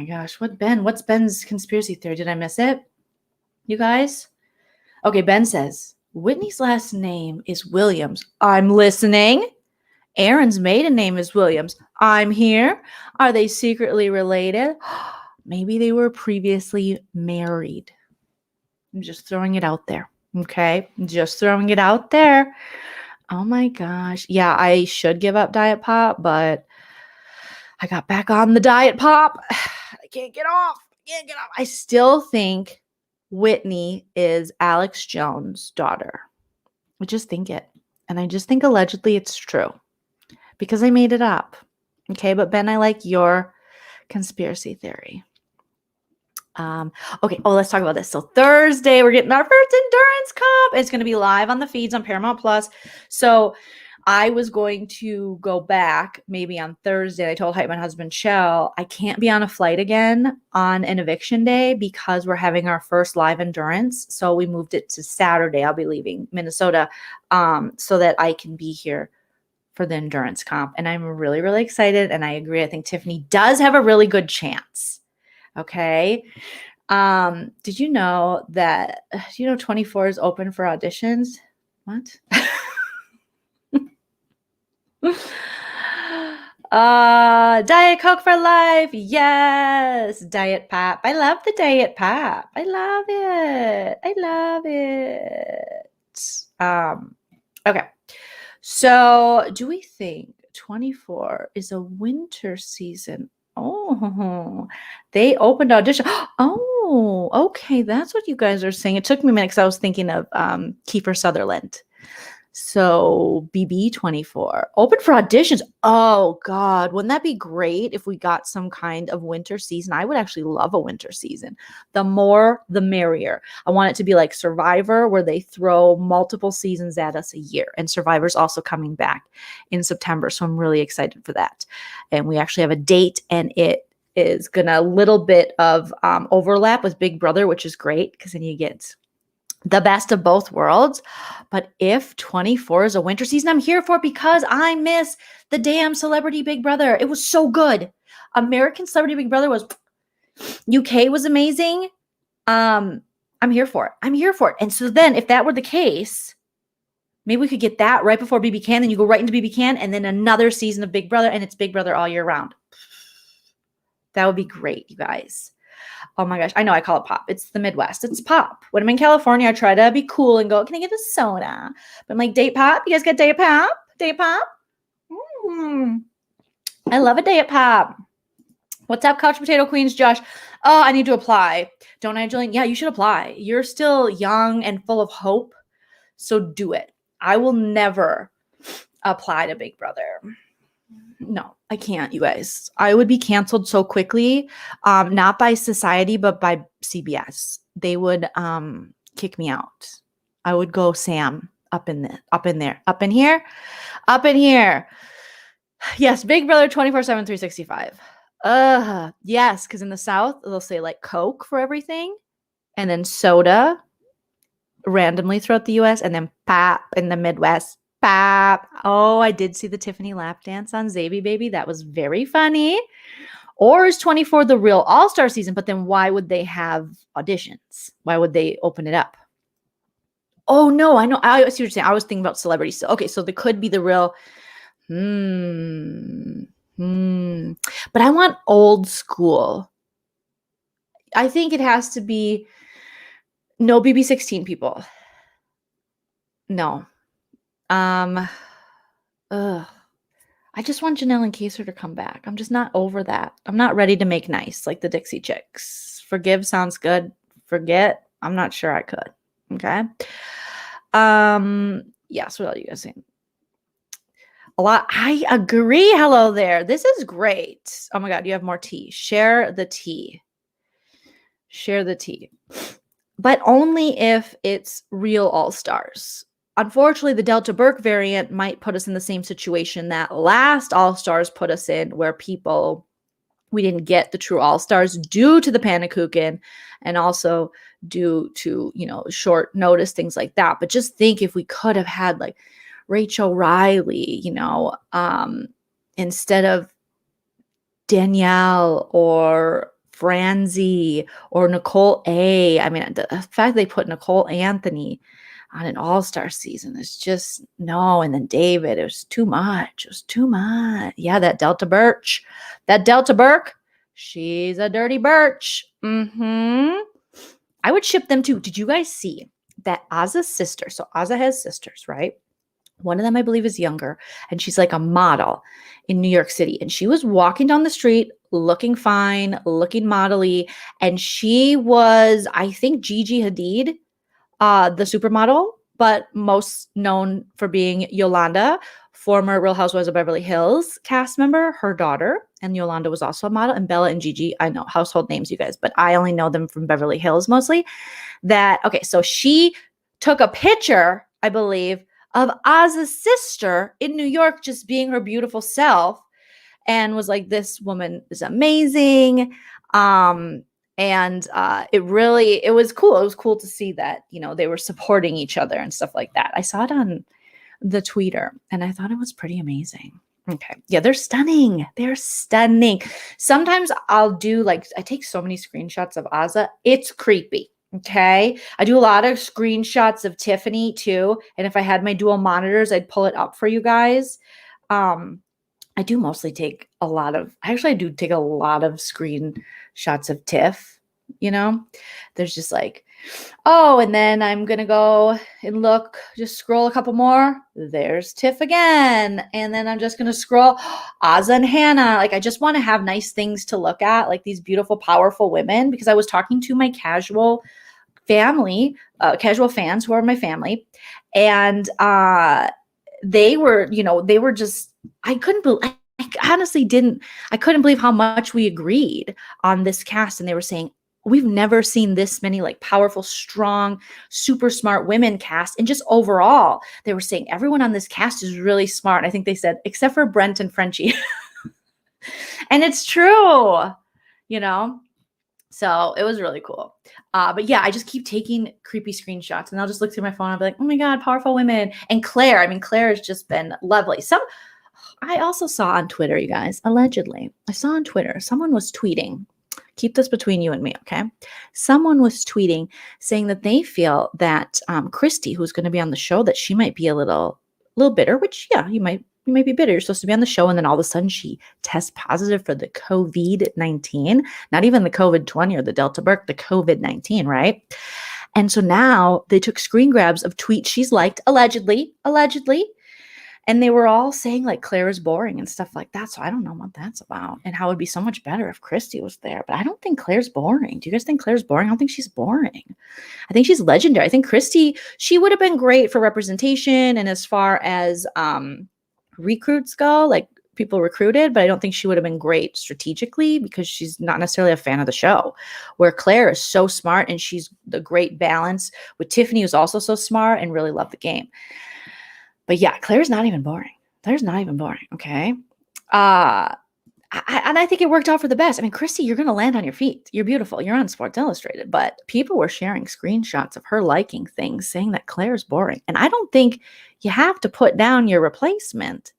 A: gosh. What's Ben's conspiracy theory? Did I miss it? You guys? Okay, Ben says, Whitney's last name is Williams. I'm listening. Erin's maiden name is Williams. I'm here. Are they secretly related? Maybe they were previously married. I'm just throwing it out there. Okay. Just throwing it out there. Oh my gosh. Yeah, I should give up Diet Pop, but I got back on the Diet Pop. I can't get off. I still think Whitney is Alex Jones' daughter. I just think it. And I just think allegedly it's true because I made it up. Okay. But Ben, I like your conspiracy theory. Okay. Oh, let's talk about this. So Thursday, we're getting our first endurance comp. It's going to be live on the feeds on Paramount Plus. So I was going to go back maybe on Thursday. I told my husband, Shell, I can't be on a flight again on an eviction day because we're having our first live endurance. So we moved it to Saturday. I'll be leaving Minnesota so that I can be here for the endurance comp. And I'm really, really excited. And I agree. I think Tiffany does have a really good chance. Okay. Did you know that, 24 is open for auditions? What? Diet Coke for life. Yes. Diet Pop. I love the Diet Pop. I love it. Okay. So do we think 24 is a winter season? Oh, they opened audition. Oh, okay. That's what you guys are saying. It took me a minute because I was thinking of Kiefer Sutherland. So BB24, open for auditions. Oh God, wouldn't that be great if we got some kind of winter season? I would actually love a winter season. The more, the merrier. I want it to be like Survivor, where they throw multiple seasons at us a year. And Survivor's also coming back in September. So I'm really excited for that. And we actually have a date, and it is gonna a little bit of overlap with Big Brother, which is great because then you get the best of both worlds. But if 24 is a winter season, I'm here for it because I miss the damn Celebrity Big Brother. It was so good. American Celebrity Big Brother was, UK was amazing. I'm here for it. I'm here for it. And so then if that were the case, maybe we could get that right before BB Can, then you go right into BB Can, and then another season of Big Brother, and it's Big Brother all year round. That would be great, you guys. Oh my gosh. I know I call it pop. It's the Midwest. It's pop. When I'm in California, I try to be cool and go, can I get a soda? But I'm like, date pop? You guys get date pop? Date pop? I love a date pop. What's up, Couch Potato Queens, Josh? Oh, I need to apply. Don't I, Joleen? Yeah, you should apply. You're still young and full of hope. So do it. I will never apply to Big Brother. No, I can't, you guys. I would be canceled so quickly, not by society, but by CBS. They would kick me out. I would go Sam up in here. Yes, Big Brother 24/7, 365. Yes, because in the South, they'll say like Coke for everything, and then soda randomly throughout the US, and then pop in the Midwest. Pop. Oh, I did see the Tiffany lap dance on Zaby Baby. That was very funny. Or is 24 the real all-star season? But then why would they have auditions? Why would they open it up? Oh, no, I know. I see what you're saying. I was thinking about celebrities. So, okay, so there could be the real. But I want old school. I think it has to be no BB16 people. No. I just want Janelle and Kaser to come back. I'm just not over that. I'm not ready to make nice like the Dixie Chicks. Forgive sounds good. Forget, I'm not sure I could. Okay. Yes, what are you guys saying? A lot. I agree. Hello there. This is great. Oh my God, you have more tea. Share the tea. Share the tea. But only if it's real all-stars. Unfortunately, the Delta Burke variant might put us in the same situation that last All-Stars put us in, where we didn't get the true All-Stars due to the Panakuchen and also due to, short notice, things like that. But just think if we could have had like Rachel Riley, instead of Danielle or Franzi or Nicole A. I mean, the fact they put Nicole Anthony on an all-star season is just no. And then David, it was too much. It was too much. Yeah, that Delta Burke, she's a dirty birch. I would ship them too. Did you guys see that Ozza's sister? So Ozza has sisters, right? One of them, I believe, is younger, and she's like a model in New York City. And she was walking down the street looking fine, looking modelly. And she was, I think, Gigi Hadid, the supermodel, but most known for being Yolanda, former Real Housewives of Beverly Hills cast member, her daughter. And Yolanda was also a model. And Bella and Gigi, I know household names, you guys, but I only know them from Beverly Hills mostly. So she took a picture, I believe, of Oz's sister in New York, just being her beautiful self, and was like, this woman is amazing. It was cool. It was cool to see that, they were supporting each other and stuff like that. I saw it on the tweeter and I thought it was pretty amazing. Okay. Yeah, they're stunning. They're stunning. Sometimes I'll do I take so many screenshots of Ozza. It's creepy. Okay. I do a lot of screenshots of Tiffany too. And if I had my dual monitors, I'd pull it up for you guys. I do mostly take I do take a lot of screenshots of Tiff, there's just and then I'm going to go and just scroll a couple more. There's Tiff again. And then I'm just going to scroll Ozza and Hannah. I just want to have nice things to look at, these beautiful, powerful women, because I was talking to my casual family, casual fans who are my family. And they were, they were just, I couldn't believe, I couldn't believe how much we agreed on this cast. And they were saying, we've never seen this many like powerful, strong, super smart women cast. And just overall, they were saying everyone on this cast is really smart. I think they said, except for Brent and Frenchie. And it's true, So it was really cool. But yeah, I just keep taking creepy screenshots and I'll just look through my phone and I'll be like, oh my God, powerful women. And Claire has just been lovely. I also saw on Twitter, you guys, allegedly, I saw on Twitter, someone was tweeting, keep this between you and me, okay? Someone was tweeting saying that they feel that Christy, who's going to be on the show, that she might be a little bitter, which, yeah, you might be bitter. You're supposed to be on the show. And then all of a sudden she tests positive for the COVID-19, not even the COVID-20 or the Delta Burke, the COVID-19, right? And so now they took screen grabs of tweets she's liked, allegedly. And they were all saying like Claire is boring and stuff like that. So I don't know what that's about and how it would be so much better if Christy was there. But I don't think Claire's boring. Do you guys think Claire's boring? I don't think she's boring. I think she's legendary. I think Christy, she would have been great for representation and as far as recruits go, like people recruited, but I don't think she would have been great strategically because she's not necessarily a fan of the show. Where Claire is so smart and she's the great balance with Tiffany, who's also so smart and really loved the game. But yeah, Claire's not even boring. Okay. And I think it worked out for the best. I mean, Christy, you're going to land on your feet. You're beautiful. You're on Sports Illustrated. But people were sharing screenshots of her liking things, saying that Claire's boring. And I don't think you have to put down your replacement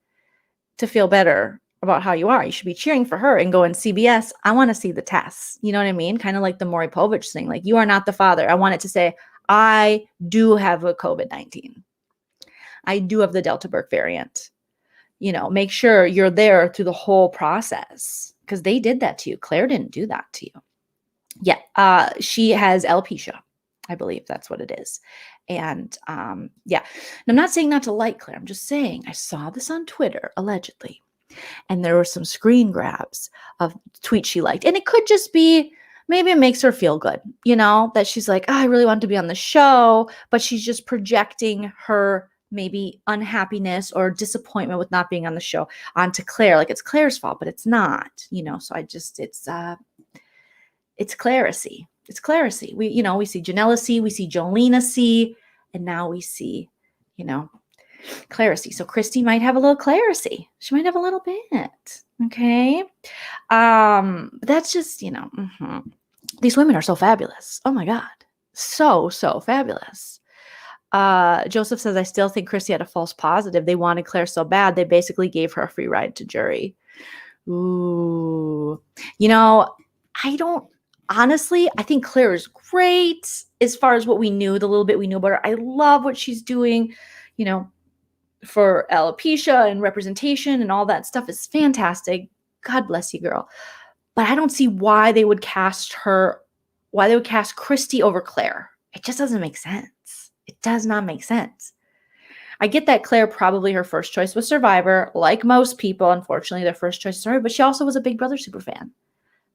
A: to feel better about how you are. You should be cheering for her and going, CBS, I want to see the tests. You know what I mean? Kind of like the Maury Povich thing. Like, you are not the father. I want it to say, I do have a COVID-19. I do have the Delta Burke variant. Make sure you're there through the whole process because they did that to you. Claire didn't do that to you. Yeah. She has alopecia. I believe that's what it is. And yeah, and I'm not saying not to like Claire. I'm just saying I saw this on Twitter, allegedly. And there were some screen grabs of tweets she liked. And it could just be, maybe it makes her feel good, that she's like, oh, I really want to be on the show, but she's just projecting her maybe unhappiness or disappointment with not being on the show onto Claire. Like it's Claire's fault, but it's not, so it's Clairacy. It's Clairacy. We see Janella-cy, we see Jolene-cy, and now we see, Clairacy. So Christy might have a little Clairacy. She might have a little bit. Okay. That's just, These women are so fabulous. Oh my God. So fabulous. Joseph says, I still think Christy had a false positive. They wanted Claire so bad, they basically gave her a free ride to jury. Ooh. I think Claire is great as far as what we knew, the little bit we knew about her. I love what she's doing, for alopecia and representation and all that stuff is fantastic. God bless you, girl. But I don't see why they would cast Christy over Claire. It just doesn't make sense. It does not make sense. I get that Claire probably her first choice was Survivor. Like most people, unfortunately, their first choice is Survivor, but she also was a Big Brother super fan.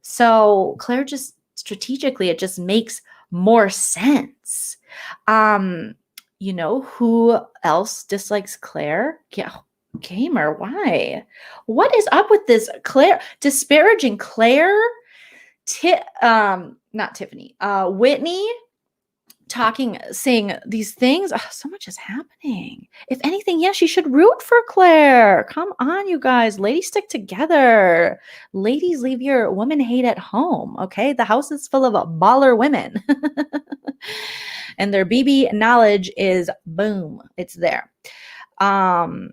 A: So Claire just strategically, it just makes more sense. Who else dislikes Claire? Yeah, Gamer, why? What is up with this Claire? Disparaging Claire? Not Tiffany. Whitney? Saying these things. Oh, so much is happening. If anything, yes, you should root for Claire. Come on, you guys. Ladies, stick together. Ladies, leave your woman hate at home. Okay. The house is full of baller women. And their BB knowledge is boom. It's there. Oh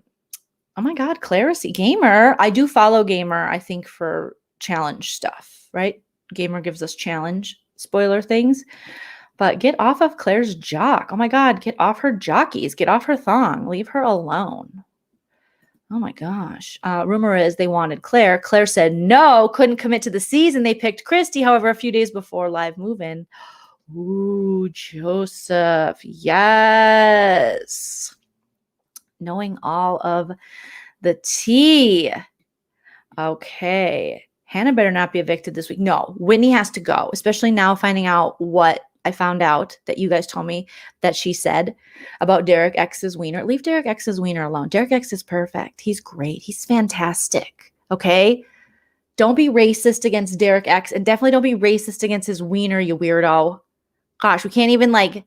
A: my God, Clairacy. Gamer. I do follow Gamer, I think, for challenge stuff, right? Gamer gives us challenge spoiler things. But get off of Claire's jock. Oh my God, get off her jockeys. Get off her thong. Leave her alone. Oh my gosh. Rumor is they wanted Claire. Claire said no, couldn't commit to the season. They picked Christy, however, a few days before live move-in. Ooh, Joseph. Yes. Knowing all of the tea. Okay. Hannah better not be evicted this week. No, Whitney has to go, especially now finding out what I found out that you guys told me that she said about Derek X's wiener. Leave Derek X's wiener alone. Derek X is perfect. He's great. He's fantastic. Okay? Don't be racist against Derek X, and definitely don't be racist against his wiener, you weirdo. Gosh, we can't even like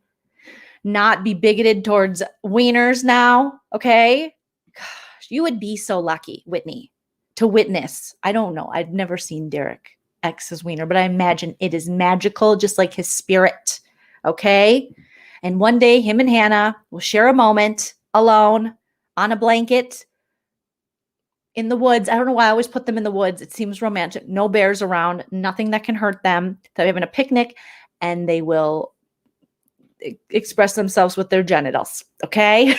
A: not be bigoted towards wieners now. Okay? Gosh, you would be so lucky, Whitney, to witness. I don't know. I've never seen Derek X's wiener, but I imagine it is magical, just like his spirit. Okay? And one day, him and Hannah will share a moment alone on a blanket in the woods. I don't know why I always put them in the woods. It seems romantic. No bears around, nothing that can hurt them. They're having a picnic, and they will express themselves with their genitals. Okay?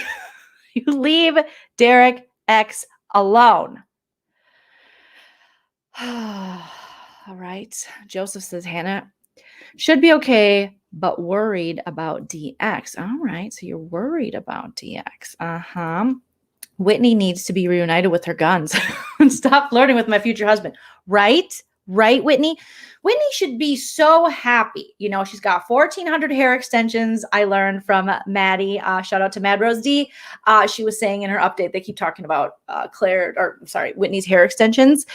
A: You leave Derek X alone. All right. Joseph says, Hannah should be okay, but worried about DX. All right. So you're worried about DX. Uh-huh. Whitney needs to be reunited with her guns and stop flirting with my future husband. Right? Right, Whitney? Whitney should be so happy. You know, she's got 1,400 hair extensions. I learned from Maddie. Shout out to Mad Rose D. She was saying in her update, they keep talking about Whitney's hair extensions.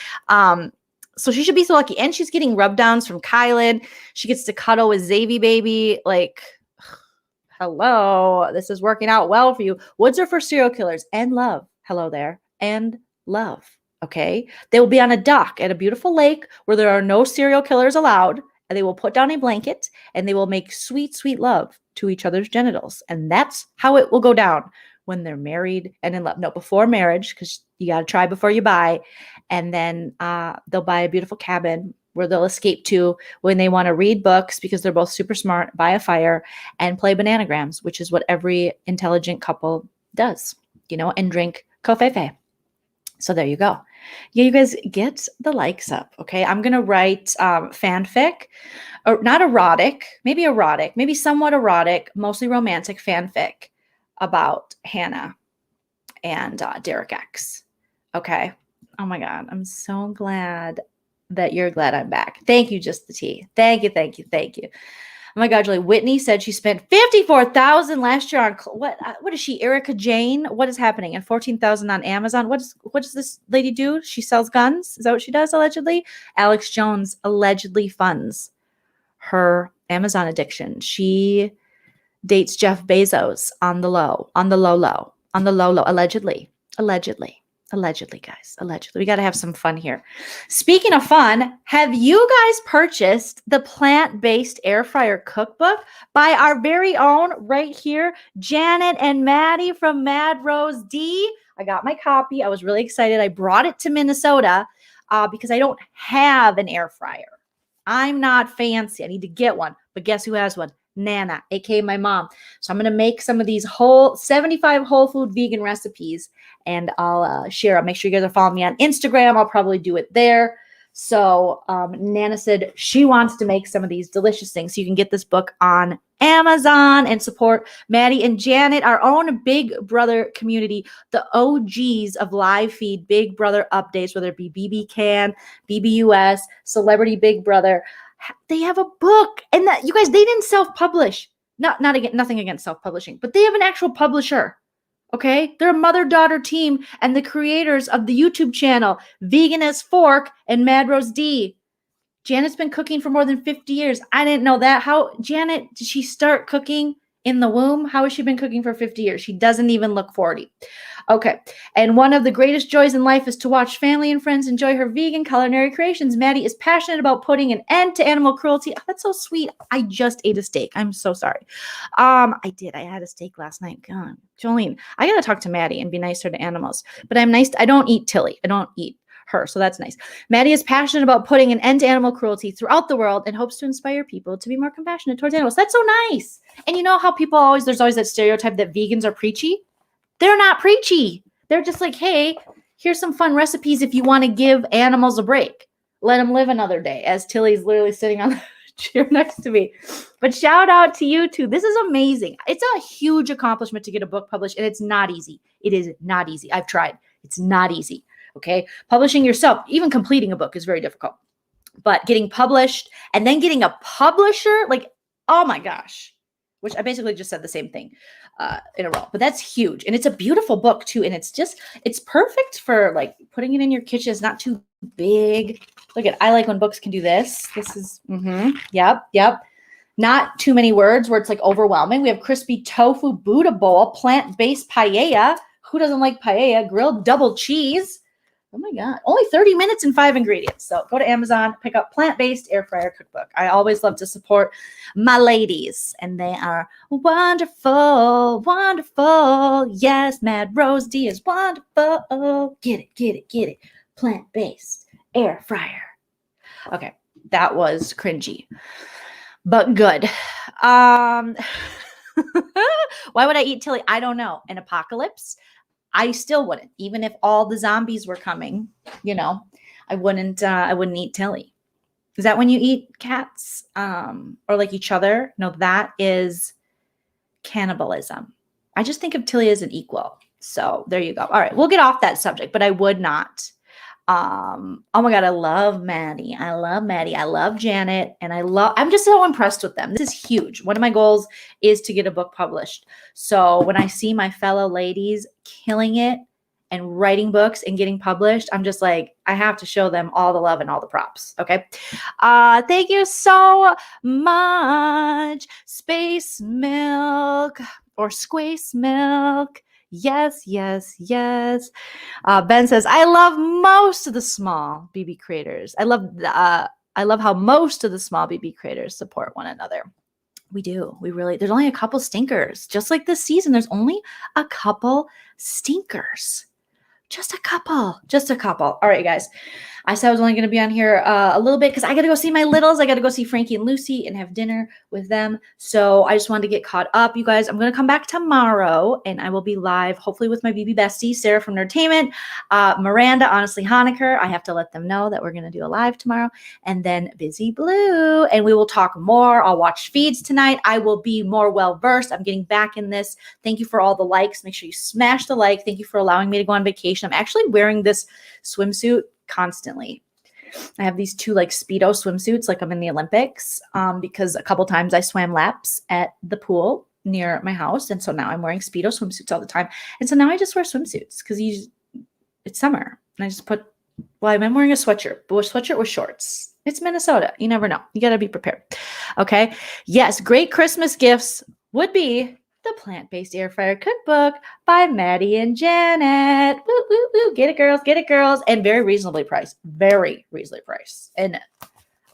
A: So she should be so lucky. And she's getting rub downs from Kylan. She gets to cuddle with Xavi baby. Like, hello, this is working out well for you. Woods are for serial killers and love. Hello there. And love. Okay. They will be on a dock at a beautiful lake where there are no serial killers allowed. And they will put down a blanket and they will make sweet, sweet love to each other's genitals. And that's how it will go down when they're married and in love. No, before marriage, because you got to try before you buy. And then they'll buy a beautiful cabin where they'll escape to when they want to read books because they're both super smart, buy a fire, and play bananagrams, which is what every intelligent couple does, you know, and drink covfefe. So there you go. Yeah, you guys get the likes up, okay? I'm going to write fanfic, or not erotic, maybe somewhat erotic, mostly romantic fanfic about Hannah and Derek X, okay? Oh my God, I'm so glad that you're glad I'm back. Thank you, Just the Tea. Thank you. Oh my God, Julie. Whitney said she spent $54,000 last year on what is she? Erica Jane? What is happening? And $14,000 on Amazon. What does this lady do? She sells guns. Is that what she does? Allegedly, Alex Jones allegedly funds her Amazon addiction. She dates Jeff Bezos on the low. Allegedly, guys. Allegedly. We got to have some fun here. Speaking of fun, have you guys purchased the plant-based air fryer cookbook by our very own right here, Janet and Maddie from Mad Rose D? I got my copy. I was really excited. I brought it to Minnesota because I don't have an air fryer. I'm not fancy. I need to get one. But guess who has one? Nana, aka my mom. So I'm going to make some of these 75 whole food vegan recipes and I'll share them. Make sure you guys are following me on Instagram. I'll probably do it there. So Nana said she wants to make some of these delicious things. So you can get this book on Amazon and support Maddie and Janet, our own Big Brother community, the OGs of live feed Big Brother updates, whether it be BB Can, BBUS, Celebrity Big Brother. They have a book, and that you guys, they didn't self-publish. Nothing against self-publishing, but they have an actual publisher. Okay, they're a mother-daughter team, and the creators of the YouTube channel Vegan as Fork and Mad Rose D. Janet's been cooking for more than 50 years. I didn't know that. How, Janet, did she start cooking in the womb? How has she been cooking for 50 years? She doesn't even look 40. Okay. And one of the greatest joys in life is to watch family and friends enjoy her vegan culinary creations. Maddie is passionate about putting an end to animal cruelty. Oh, that's so sweet. I just ate a steak. I'm so sorry. I did. I had a steak last night. God, Joleen, I got to talk to Maddie and be nicer to animals. But I'm nice. I don't eat Tilly. I don't eat her. So that's nice. Maddie is passionate about putting an end to animal cruelty throughout the world and hopes to inspire people to be more compassionate towards animals. That's so nice. And you know how there's always that stereotype that vegans are preachy? They're not preachy. They're just like, hey, here's some fun recipes if you want to give animals a break. Let them live another day, as Tilly's literally sitting on the chair next to me. But shout out to you too. This is amazing. It's a huge accomplishment to get a book published, and it's not easy. It is not easy. I've tried. It's not easy. Okay. Publishing yourself, even completing a book is very difficult. But getting published and then getting a publisher, like Oh my gosh. Which I basically just said the same thing in a row, but that's huge. And it's a beautiful book too. And it's perfect for like putting it in your kitchen. It's not too big. Look at, I like when books can do this. This is, yep. Not too many words where it's like overwhelming. We have crispy tofu Buddha bowl, plant-based paella. Who doesn't like paella? Grilled double cheese. Oh my God. Only 30 minutes and 5 ingredients. So go to Amazon, pick up plant-based air fryer cookbook. I always love to support my ladies, and they are wonderful, wonderful. Yes, Mad Rose D is wonderful. Get it. Plant-based air fryer. Okay. That was cringy, but good. Why would I eat Tilly? I don't know. An apocalypse? I still wouldn't, even if all the zombies were coming, I wouldn't eat Tilly. Is that when you eat cats, or like each other? No, that is cannibalism. I just think of Tilly as an equal. So there you go. All right. We'll get off that subject, but I would not. Oh my God. I love Maddie. I love Janet. And I'm just so impressed with them. This is huge. One of my goals is to get a book published. So when I see my fellow ladies killing it and writing books and getting published, I'm just like, I have to show them all the love and all the props. Okay. Thank you so much. Space Milk or Squace Milk. Yes. Ben says, I love most of the small BB creators. I love how most of the small BB creators support one another. We do. There's only a couple stinkers. Just like this season, there's only a couple stinkers. Just a couple. All right, guys. I said I was only going to be on here a little bit because I got to go see my littles. I got to go see Frankie and Lucy and have dinner with them. So I just wanted to get caught up, you guys. I'm going to come back tomorrow and I will be live, hopefully with my BB bestie, Sarah from Nerdtainment, Miranda, Honestly Honaker. I have to let them know that we're going to do a live tomorrow. And then Busy Blue. And we will talk more. I'll watch feeds tonight. I will be more well-versed. I'm getting back in this. Thank you for all the likes. Make sure you smash the like. Thank you for allowing me to go on vacation. I'm actually wearing this swimsuit constantly. I have these 2 like Speedo swimsuits like I'm in the Olympics because a couple times I swam laps at the pool near my house. And so now I'm wearing Speedo swimsuits all the time. And so now I just wear swimsuits because it's summer. And I just I'm wearing a sweatshirt, but a sweatshirt with shorts. It's Minnesota. You never know. You got to be prepared. Okay. Yes. Great Christmas gifts would be the Plant-Based Air Fryer Cookbook by Maddie and Janet. Woo, woo, woo. Get it, girls. Get it, girls. And very reasonably priced. Very reasonably priced. And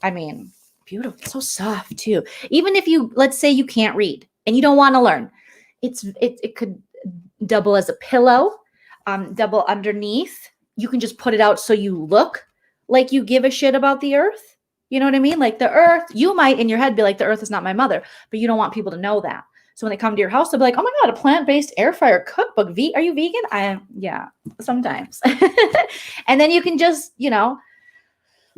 A: I mean, beautiful. So soft too. Even if let's say you can't read and you don't want to learn, it could double as a pillow, double underneath. You can just put it out so you look like you give a shit about the earth. You know what I mean? Like the earth, you might in your head be like, the earth is not my mother, but you don't want people to know that. So when they come to your house, they'll be like, oh my God, a plant-based air fryer cookbook. Are you vegan? Yeah, sometimes. And then you can just,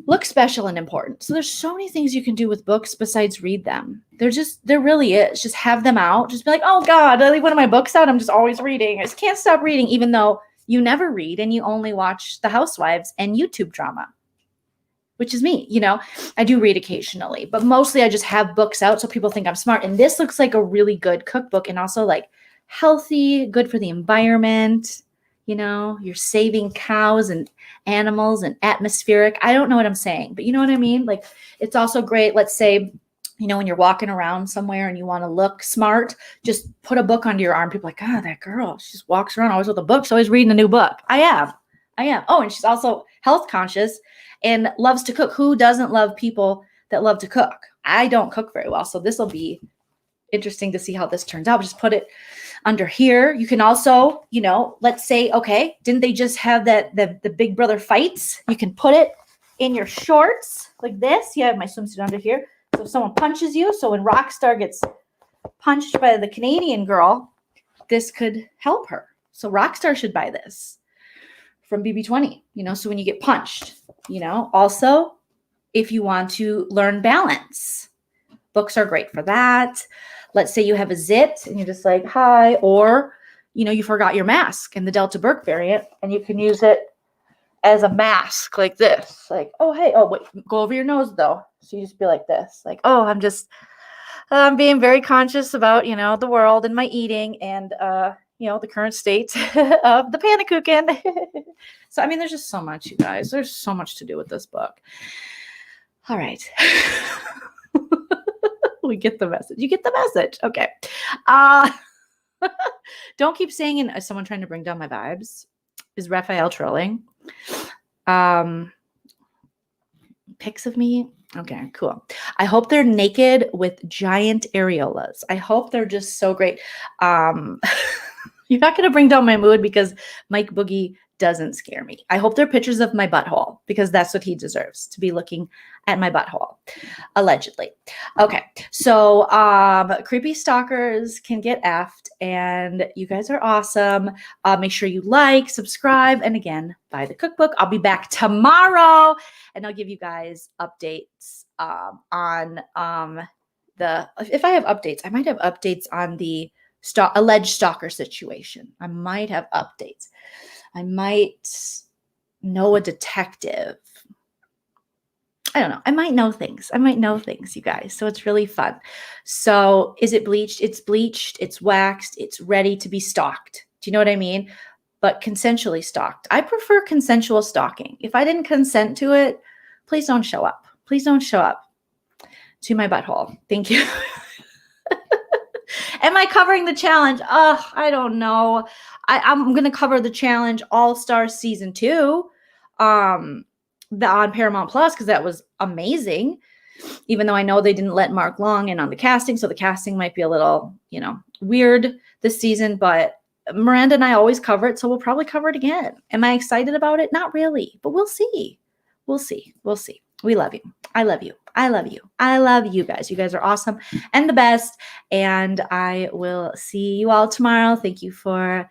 A: look special and important. So there's so many things you can do with books besides read them. There really is. Just have them out. Just be like, oh God, I leave one of my books out. I'm just always reading. I just can't stop reading, even though you never read and you only watch The Housewives and YouTube drama, which is me. I do read occasionally, but mostly I just have books out so people think I'm smart. And this looks like a really good cookbook and also like healthy, good for the environment. You're saving cows and animals and atmospheric. I don't know what I'm saying, but you know what I mean? Like it's also great. Let's say, when you're walking around somewhere and you want to look smart, just put a book under your arm. People are like, oh, that girl, she just walks around always with a book. She's always reading a new book. I am. Oh, and she's also health conscious and loves to cook. Who doesn't love people that love to cook? I don't cook very well. So this will be interesting to see how this turns out. Just put it under here. You can also, let's say, okay, didn't they just have the Big Brother fights? You can put it in your shorts like this. You have my swimsuit under here. So if someone punches you, so when Rockstar gets punched by the Canadian girl, this could help her. So Rockstar should buy this from BB20, so when you get punched, also if you want to learn balance, books are great for that. Let's say you have a zit and you're just like, hi, or, you forgot your mask in the Delta Burke variant and you can use it as a mask like this, like, oh, hey, oh, wait, go over your nose though. So you just be like this, like, oh, I'm just I'm being very conscious about, the world and my eating and, the current state of the panakuchen. So, I mean, there's just so much, you guys. There's so much to do with this book. All right. We get the message. You get the message. Okay. Don't keep saying, is someone trying to bring down my vibes? Is Raphael trolling? Pics of me? Okay, cool. I hope they're naked with giant areolas. I hope they're just so great. You're not going to bring down my mood because Mike Boogie doesn't scare me. I hope they're pictures of my butthole because that's what he deserves, to be looking at my butthole, allegedly. Okay, so creepy stalkers can get effed, and you guys are awesome. Make sure you like, subscribe, and again, buy the cookbook. I'll be back tomorrow, and I'll give you guys updates on if I have updates. I might have updates on the alleged stalker situation. I might have updates. I might know a detective. I don't know. I might know things. You guys. So it's really fun. So is it bleached? It's bleached. It's waxed. It's ready to be stalked. Do you know what I mean? But consensually stalked. I prefer consensual stalking. If I didn't consent to it, please don't show up. Please don't show up to my butthole. Thank you. Am I covering the challenge? I don't know. I'm going to cover the challenge All-Star Season 2 on Paramount Plus because that was amazing, even though I know they didn't let Mark Long in on the casting, so the casting might be a little, weird this season, but Miranda and I always cover it, so we'll probably cover it again. Am I excited about it? Not really, but we'll see. We'll see. We love you. I love you. I love you. I love you guys. You guys are awesome and the best. And I will see you all tomorrow. Thank you for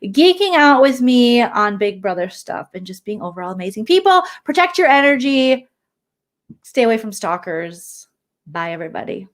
A: geeking out with me on Big Brother stuff and just being overall amazing people. Protect your energy. Stay away from stalkers. Bye, everybody.